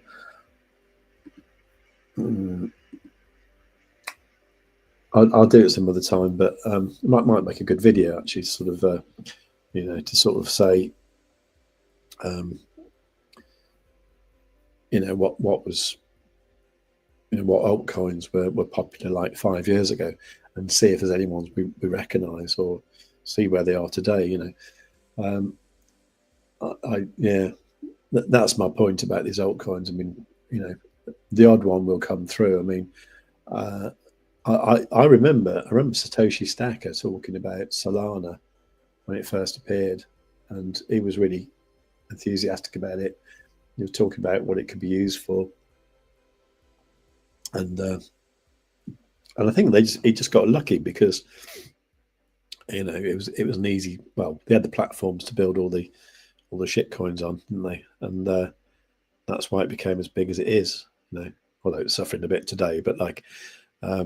I'll do it some other time, but might make a good video actually, sort of, to sort of say, what was, what altcoins were popular like 5 years ago, and see if there's any ones we recognise, or see where they are today. That's my point about these altcoins. I mean, the odd one will come through. I mean, I remember Satoshi Stacker talking about Solana when it first appeared, and he was really enthusiastic about it. He was talking about what it could be used for, and I think he just got lucky, because it was an easy. Well, they had the platforms to build all the shit coins on, didn't they? And that's why it became as big as it is. Although it's suffering a bit today, but like, I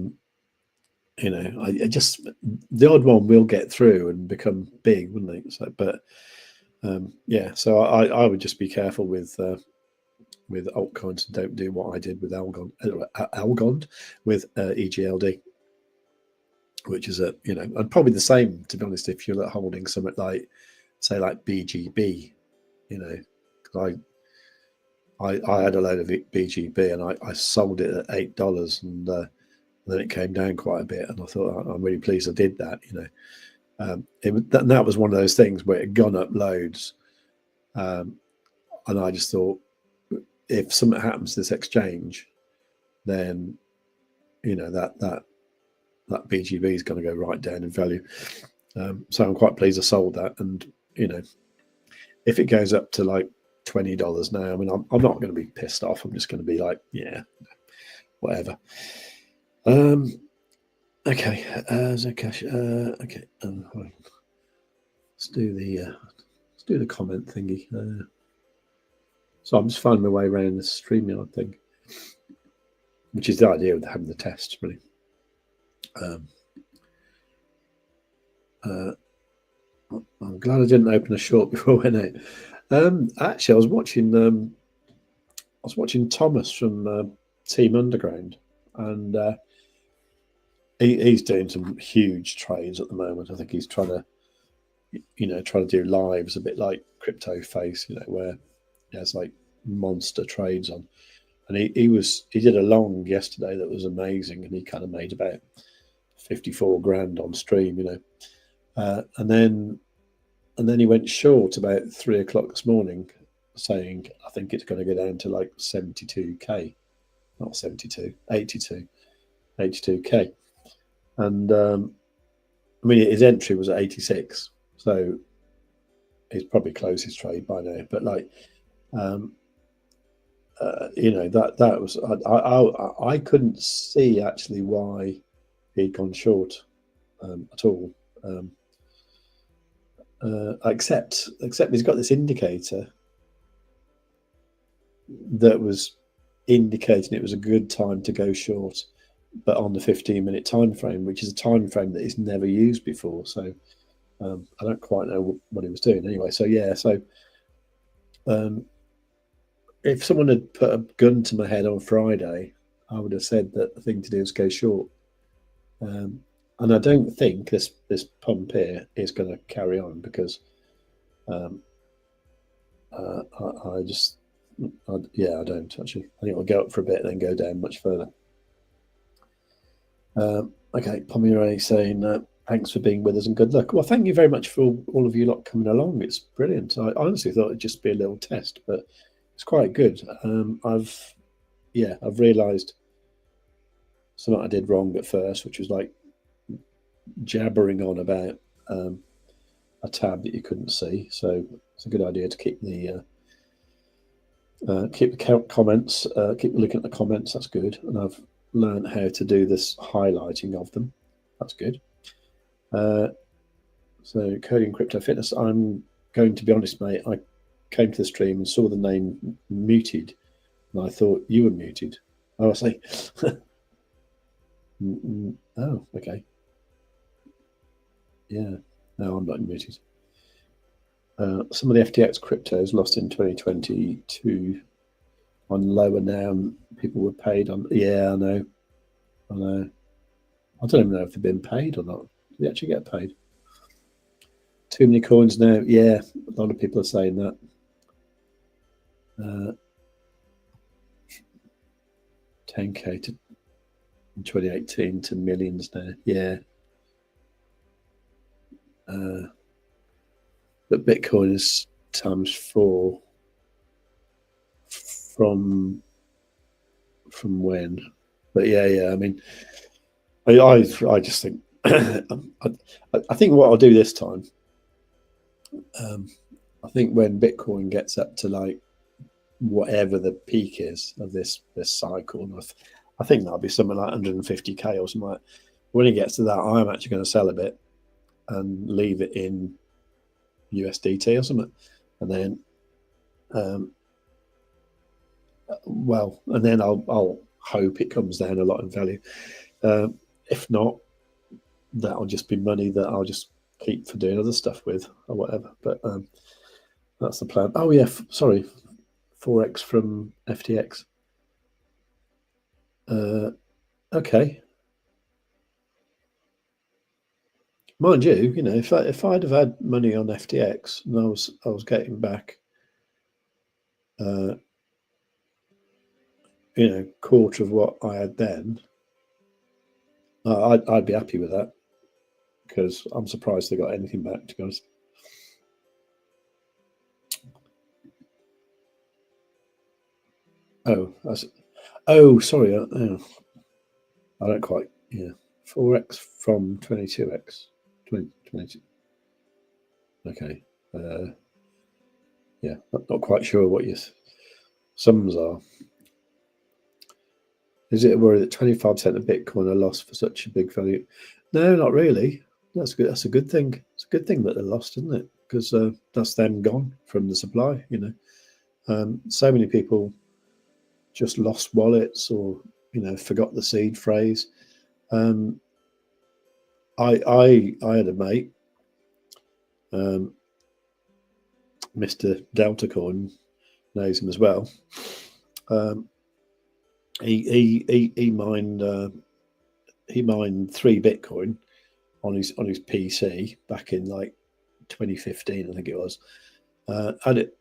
just, the odd one will get through and become big, wouldn't they? So, but yeah, so I would just be careful with altcoins, and don't do what I did with Algond with EGLD, which is and probably the same, to be honest, if you're holding something like, say, like BGB, because I had a load of BGB, and I sold it at $8, and then it came down quite a bit, and I thought, I'm really pleased I did that. That was one of those things where it had gone up loads, and I just thought, if something happens to this exchange, then that BGB is going to go right down in value. So I'm quite pleased I sold that, and if it goes up to like $20 now, I mean, I'm not going to be pissed off. I'm just going to be like, yeah, whatever. Okay, Zcash. Okay, let's do the comment thingy. So I'm just finding my way around the StreamYard thing, which is the idea of having the test, really. I'm glad I didn't open a short before I went out. Actually, I was watching Thomas from Team Underground, and he's doing some huge trades at the moment. I think he's trying to do lives a bit like Crypto Face, where he has like monster trades on. And he did a long yesterday that was amazing, and he kind of made about 54 grand on stream, and then he went short about 3 o'clock this morning, saying, I think it's going to go down to like 72k, not 72, 82k. And I mean, his entry was at 86, so he's probably closed his trade by now. But like, that was, I couldn't see actually why he'd gone short at all. Except he's got this indicator that was indicating it was a good time to go short, but on the 15-minute time frame, which is a time frame that he's never used before. So I don't quite know what he was doing anyway. So yeah, so if someone had put a gun to my head on Friday, I would have said that the thing to do is go short. And I don't think this pump here is going to carry on, because I don't actually. I think it'll go up for a bit and then go down much further. Okay, Pomeray saying, thanks for being with us and good luck. Well, thank you very much for all of you lot coming along. It's brilliant. I honestly thought it'd just be a little test, but it's quite good. I've realised something I did wrong at first, which was like jabbering on about a tab that you couldn't see. So it's a good idea to keep the comments, keep looking at the comments. That's good. And I've learned how to do this highlighting of them. That's good. So Coding Crypto Fitness. I'm going to be honest, mate. I came to the stream and saw the name muted, and I thought you were muted. I was like, oh, okay. Yeah, no, I'm not muted. Some of the FTX cryptos lost in 2022 on lower now. People were paid on. Yeah, I know. I don't even know if they've been paid or not. Did they actually get paid? Too many coins now. Yeah, a lot of people are saying that. 10K to in 2018 to millions now. Yeah. But Bitcoin is ×4 from when? But yeah. I mean, I just think I think what I'll do this time. I think when Bitcoin gets up to like whatever the peak is of this cycle, and I think that'll be something like 150K or something. Like, when it gets to that, I'm actually going to sell a bit and leave it in USDT or something, and then and then I'll hope it comes down a lot in value. If not, that'll just be money that I'll just keep for doing other stuff with or whatever. But that's the plan. Oh yeah, sorry, 4x from FTX. Okay. Mind you, if I'd have had money on FTX and I was getting back, quarter of what I had then, I'd be happy with that, because I'm surprised they got anything back, to be honest. Sorry. I don't quite. Yeah, 4x from 22x. 22. Okay. Yeah, not quite sure what your sums are. Is it a worry that 25% of Bitcoin are lost for such a big value? No, not really. That's good. That's a good thing. It's a good thing that they're lost, isn't it? Because that's them gone from the supply. So many people just lost wallets or forgot the seed phrase. I had a mate, Mr. Delta Coin, knows him as well. He mined 3 Bitcoin on his PC back in like 2015, I think it was. Had it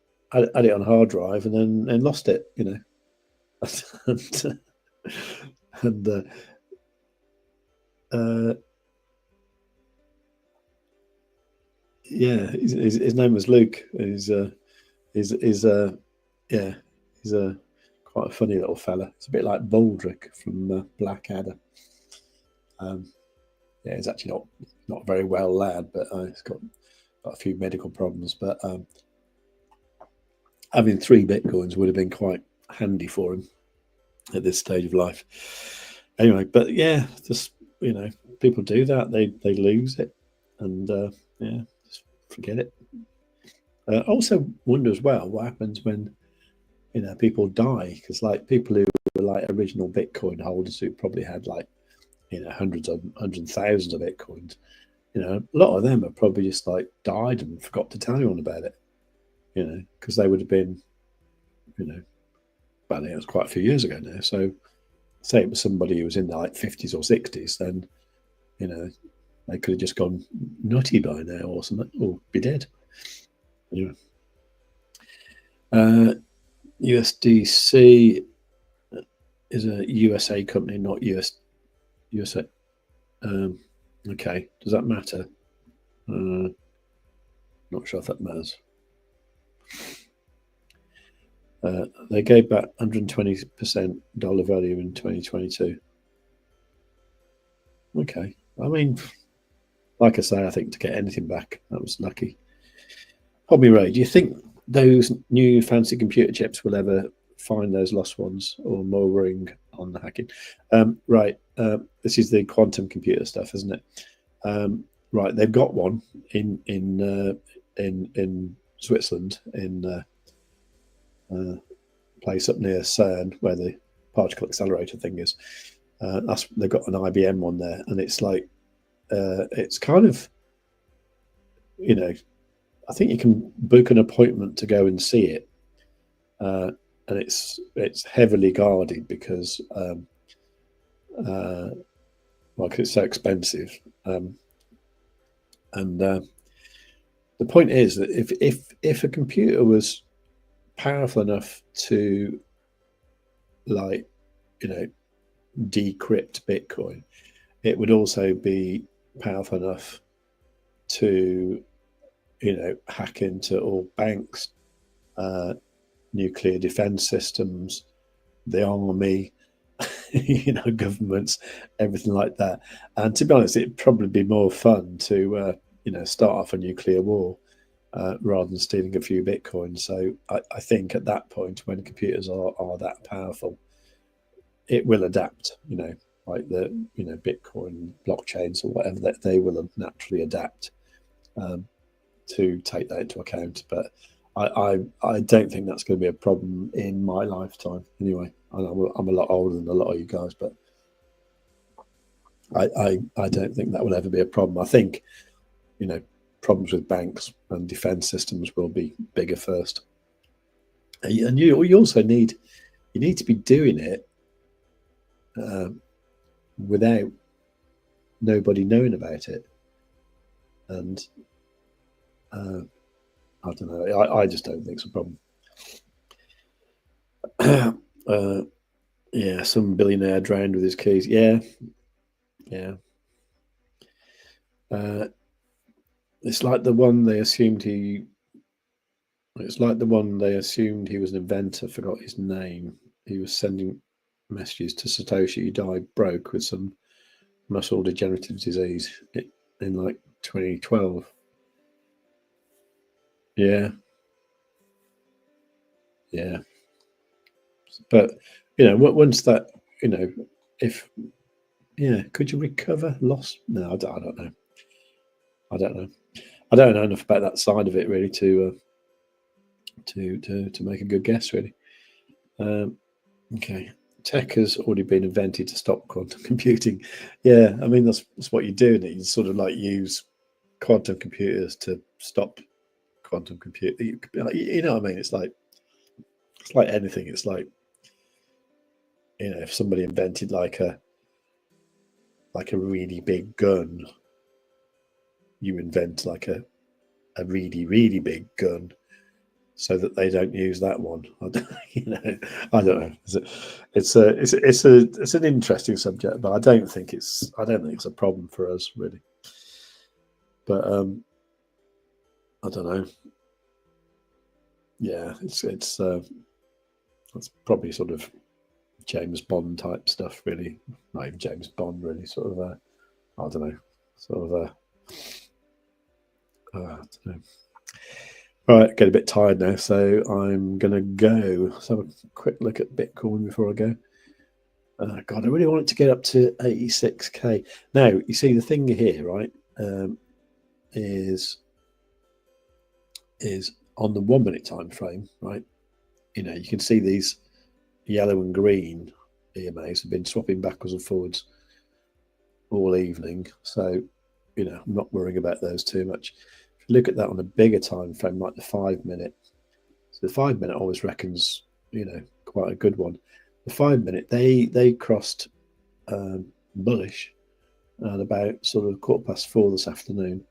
on hard drive and then lost it, and yeah, his name was Luke. He's quite a funny little fella. It's a bit like Baldrick from Blackadder. Yeah, he's actually not very well lad, but he's got a few medical problems. But having 3 Bitcoins would have been quite handy for him at this stage of life. Anyway, but yeah, just people do that. They lose it, and yeah, just forget it. I also wonder as well what happens when people die, because like people who were like original Bitcoin holders who probably had like hundreds of thousands of Bitcoins, a lot of them have probably just like died and forgot to tell anyone about it, because they would have been, but it was quite a few years ago now. So say it was somebody who was in the like 50s or 60s, then they could have just gone nutty by now or something, or be dead. USDC is a USA company, not USA. Okay, does that matter? Not sure if that matters. They gave back 120% dollar value in 2022. Okay. I mean, like I say, I think to get anything back, that was lucky. Hobby Ray, do you think those new fancy computer chips will ever find those lost ones, or more worrying on the hacking? Right. This is the quantum computer stuff, isn't it? Right. They've got one in Switzerland, in a place up near CERN, where the particle accelerator thing is. They've got an IBM one there, and it's like it's kind of, you know, I think you can book an appointment to go and see it, and it's heavily guarded because like it's so expensive. And the point is that if a computer was powerful enough to, like, you know, decrypt Bitcoin, it would also be powerful enough to, you know, hack into all banks, nuclear defense systems, the army, you know, governments, everything like that. And to be honest, it'd probably be more fun to, you know, start off a nuclear war rather than stealing a few Bitcoins. So I think at that point, when computers are that powerful, it will adapt, you know, like the, you know, Bitcoin blockchains or whatever, that they will naturally adapt to take that into account. But I don't think that's going to be a problem in my lifetime anyway. I know I'm a lot older than a lot of you guys, but I don't think that will ever be a problem. I think, you know, problems with banks and defense systems will be bigger first. And you also need to be doing it without nobody knowing about it. And I don't know. I just don't think it's a problem. Yeah, some billionaire drowned with his keys. Yeah. It's like the one they assumed he. It's like the one they assumed he was an inventor. Forgot his name. He was sending messages to Satoshi. He died broke with some muscle degenerative disease in like 2012. Yeah. But, you know, once that, you know, if, yeah, could you recover loss? No, I don't know. I don't know enough about that side of it really to make a good guess really. Okay, tech has already been invented to stop quantum computing. Yeah, I mean that's what you do. You sort of like use quantum computers to stop quantum computing. You know what I mean? It's like anything. It's like, you know, if somebody invented like a really big gun, you invent like a really, really big gun so that they don't use that one. You know, I don't know. It's an interesting subject, but I don't think it's a problem for us really. But I don't know. Yeah, it's probably sort of James Bond type stuff, really. Not even James Bond, really. Sort of, I don't know. Sort of, I don't know. Right, get a bit tired now, so I'm gonna go. Let's have a quick look at Bitcoin before I go. God, I really want it to get up to 86k. Now, you see the thing here, right? Is on the 1 minute time frame, right? You know, you can see these yellow and green EMAs have been swapping backwards and forwards all evening. So, you know, I'm not worrying about those too much. If you look at that on a bigger time frame, like the 5 minute, so the 5 minute always reckons, you know, quite a good one. The 5 minute, they crossed bullish at about sort of 4:15 this afternoon,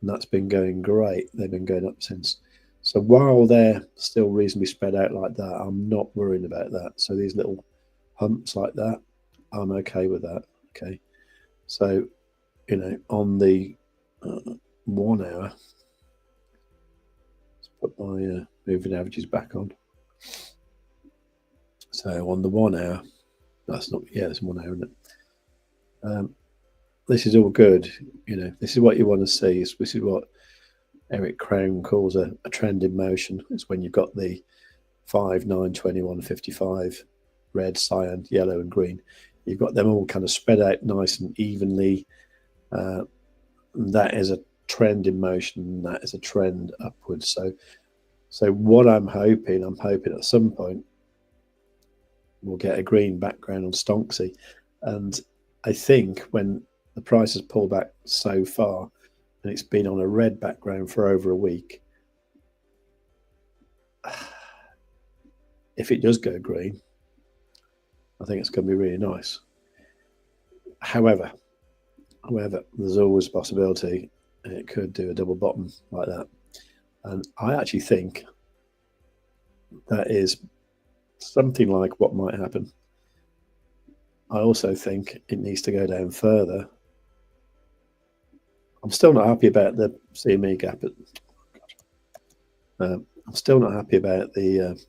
and that's been going great. They've been going up since. So while they're still reasonably spread out like that, I'm not worrying about that. So these little humps like that, I'm okay with that. Okay. So, you know, on the 1 hour, let's put my moving averages back on. So on the 1 hour, that's not, yeah, it's 1 hour, isn't it? this is all good. You know, this is what you want to see. This is what Eric Crown calls a trend in motion. It's when you've got the 5, 9, 21, 55, red, cyan, yellow, and green. You've got them all kind of spread out nice and evenly. That is a trend in motion. That is a trend upwards. So what I'm hoping at some point we'll get a green background on Stonksy. And I think when the price has pulled back so far and it's been on a red background for over a week, if it does go green, I think it's going to be really nice. However, there's always a possibility it could do a double bottom like that. And I actually think that is something like what might happen. I also think it needs to go down further. I'm still not happy about the CME gap. I'm still not happy about the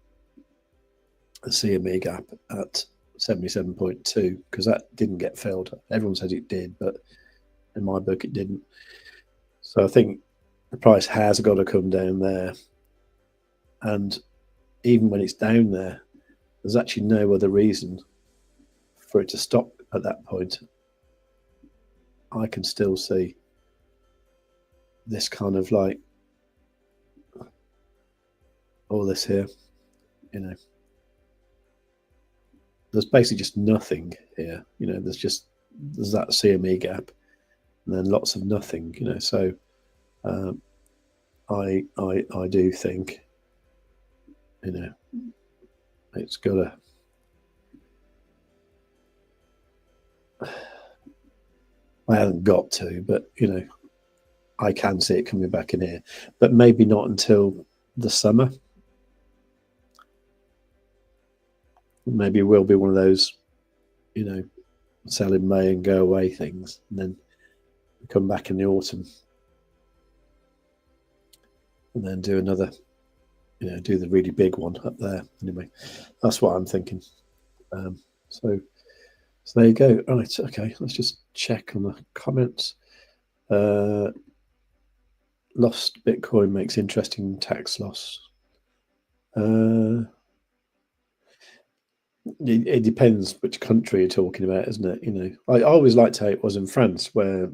CME gap at 77.2 because that didn't get filled. Everyone said it did, but in my book it didn't. So I think the price has got to come down there. And even when it's down there, there's actually no other reason for it to stop at that point. I can still see this kind of like all this here, you know. There's basically just nothing here, you know. There's that CME gap, and then lots of nothing, you know. So I do think, you know, it's got I haven't got to, but you know, I can see it coming back in here, but maybe not until the summer. Maybe it will be one of those, you know, sell in May and go away things, and then come back in the autumn, and then do another, you know, do the really big one up there. Anyway, that's what I'm thinking. So there you go. Right, okay, let's just check on the comments. Lost Bitcoin makes interesting tax loss. It depends which country you're talking about, isn't it? You know, I always liked how it was in France, where,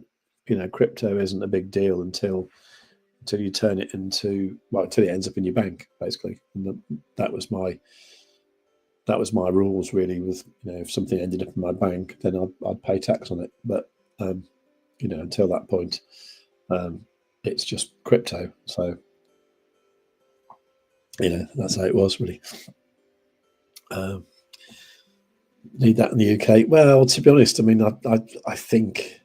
you know, crypto isn't a big deal until you turn it into, well, until it ends up in your bank, basically. And that was my rules, really. With, you know, if something ended up in my bank, then I'd pay tax on it. But you know, until that point, it's just crypto. So, you know, that's how it was, really. Need that in the UK? Well, to be honest, I mean, I think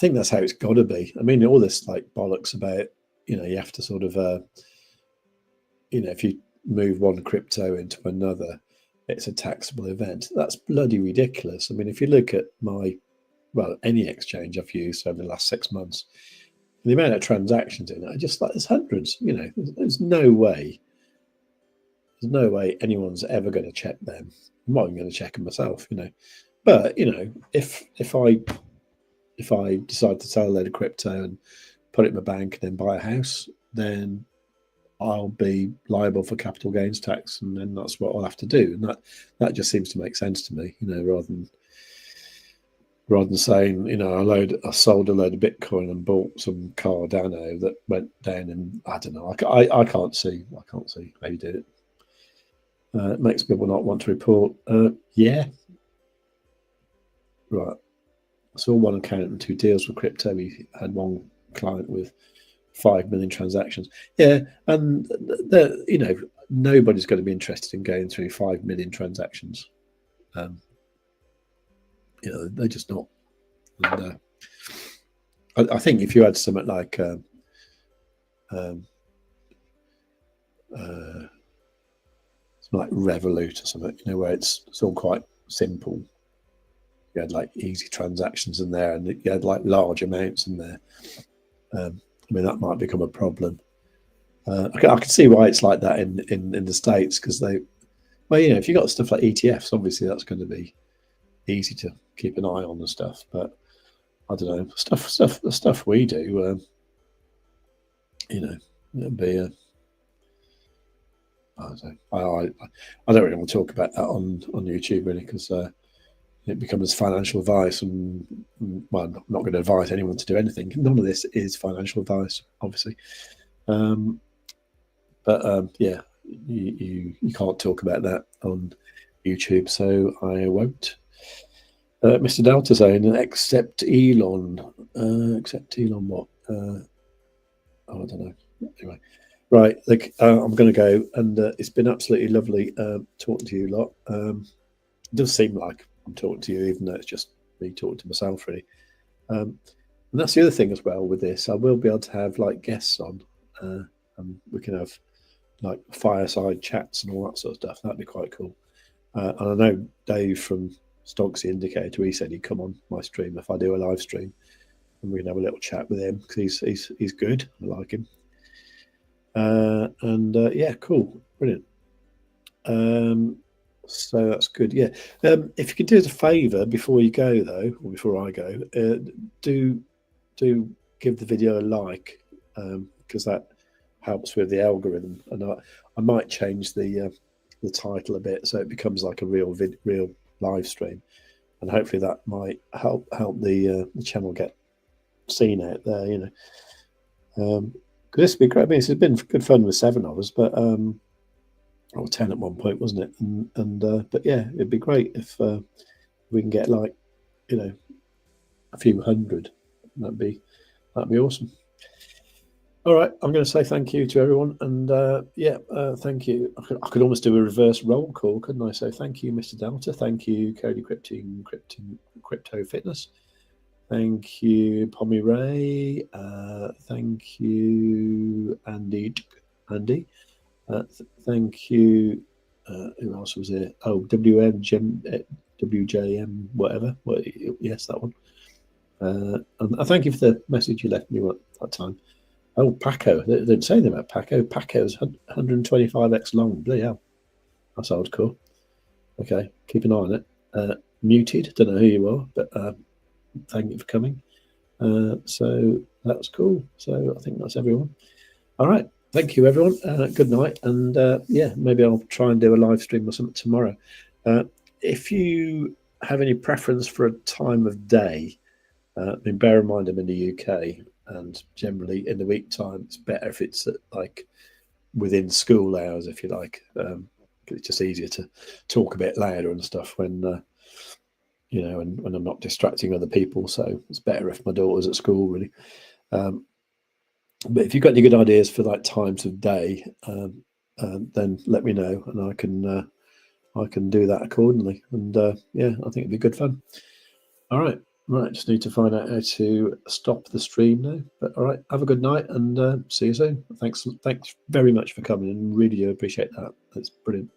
that's how it's got to be. I mean, all this like bollocks about, you know, you have to sort of, you know, if you move one crypto into another, it's a taxable event. That's bloody ridiculous. I mean, if you look at any exchange I've used over the last 6 months, the amount of transactions in it, I just like, there's hundreds. You know, there's no way anyone's ever going to check them. I'm not even going to check them myself, you know. But, you know, if I decide to sell a load of crypto and put it in my bank and then buy a house, then I'll be liable for capital gains tax, and then that's what I'll have to do. And that just seems to make sense to me, you know, rather than saying, you know, I sold a load of Bitcoin and bought some Cardano that went down, and I don't know. I can't see how you did it. It makes people not want to report. Yeah. Right. I saw one accountant who deals with crypto. He had one client with 5 million transactions. Yeah, and you know, nobody's going to be interested in going through 5 million transactions. You know, they're just not. And I think if you had something like Revolut or something, you know, where it's all quite simple. You had like easy transactions in there, and you had like large amounts in there. I mean, that might become a problem. I can see why it's like that in the States, because you know, if you've got stuff like ETFs, obviously that's going to be easy to keep an eye on and stuff. But I don't know, the stuff we do. You know, it'll be I don't know. I don't really want to talk about that on YouTube really, because it becomes financial advice, and well, I'm not going to advise anyone to do anything. None of this is financial advice, obviously. But yeah, you can't talk about that on YouTube, so I won't. Mr. Delta saying, accept Elon. Accept Elon what? Oh, I don't know. Anyway, right. Like, I'm going to go, and it's been absolutely lovely talking to you lot. It does seem like I'm talking to you, even though it's just me talking to myself, really. And that's the other thing as well with this. I will be able to have like guests on, and we can have like fireside chats and all that sort of stuff. That'd be quite cool. And I know Dave from Stonks the Indicator, he said he'd come on my stream if I do a live stream, and we can have a little chat with him, because he's good. I like him. And yeah, cool, brilliant. So that's good. Yeah. If you could do us a favour before you go, though, or before I go, do give the video a like, because that helps with the algorithm. And I might change the title a bit so it becomes like a real live stream, and hopefully that might help the channel get seen out there. You know, because this would be great. I mean, it's been good fun with 7 of us, but or 10 at one point, wasn't it? And but yeah, it'd be great if we can get like, you know, a few hundred. That'd be awesome. All right, I'm going to say thank you to everyone, and yeah, thank you. I could almost do a reverse roll call, couldn't I? So thank you, Mr. Delta. Thank you, Cody Crypto Fitness. Thank you, Pommy Ray. Thank you, Andy. Thank you. Who else was here? Oh, WJM, whatever. Well, yes, that one. And I thank you for the message you left me at that time. Oh, Paco. They didn't say anything about Paco. Paco's 125x long. Bloody hell. That's hardcore. Okay, keep an eye on it. Muted. Don't know who you are, but thank you for coming. So that's cool. So I think that's everyone. All right. Thank you, everyone. Good night. And yeah, maybe I'll try and do a live stream or something tomorrow. If you have any preference for a time of day, I mean, bear in mind I'm in the UK, and generally in the week time, it's better if it's like within school hours, if you like. It's just easier to talk a bit louder and stuff when, you know, when I'm not distracting other people. So it's better if my daughter's at school, really. But if you've got any good ideas for like times of day, then let me know, and I can do that accordingly. And yeah, I think it'd be good fun. All right, just need to find out how to stop the stream now. But all right, have a good night, and see you soon. Thanks very much for coming, and really do appreciate that. That's brilliant.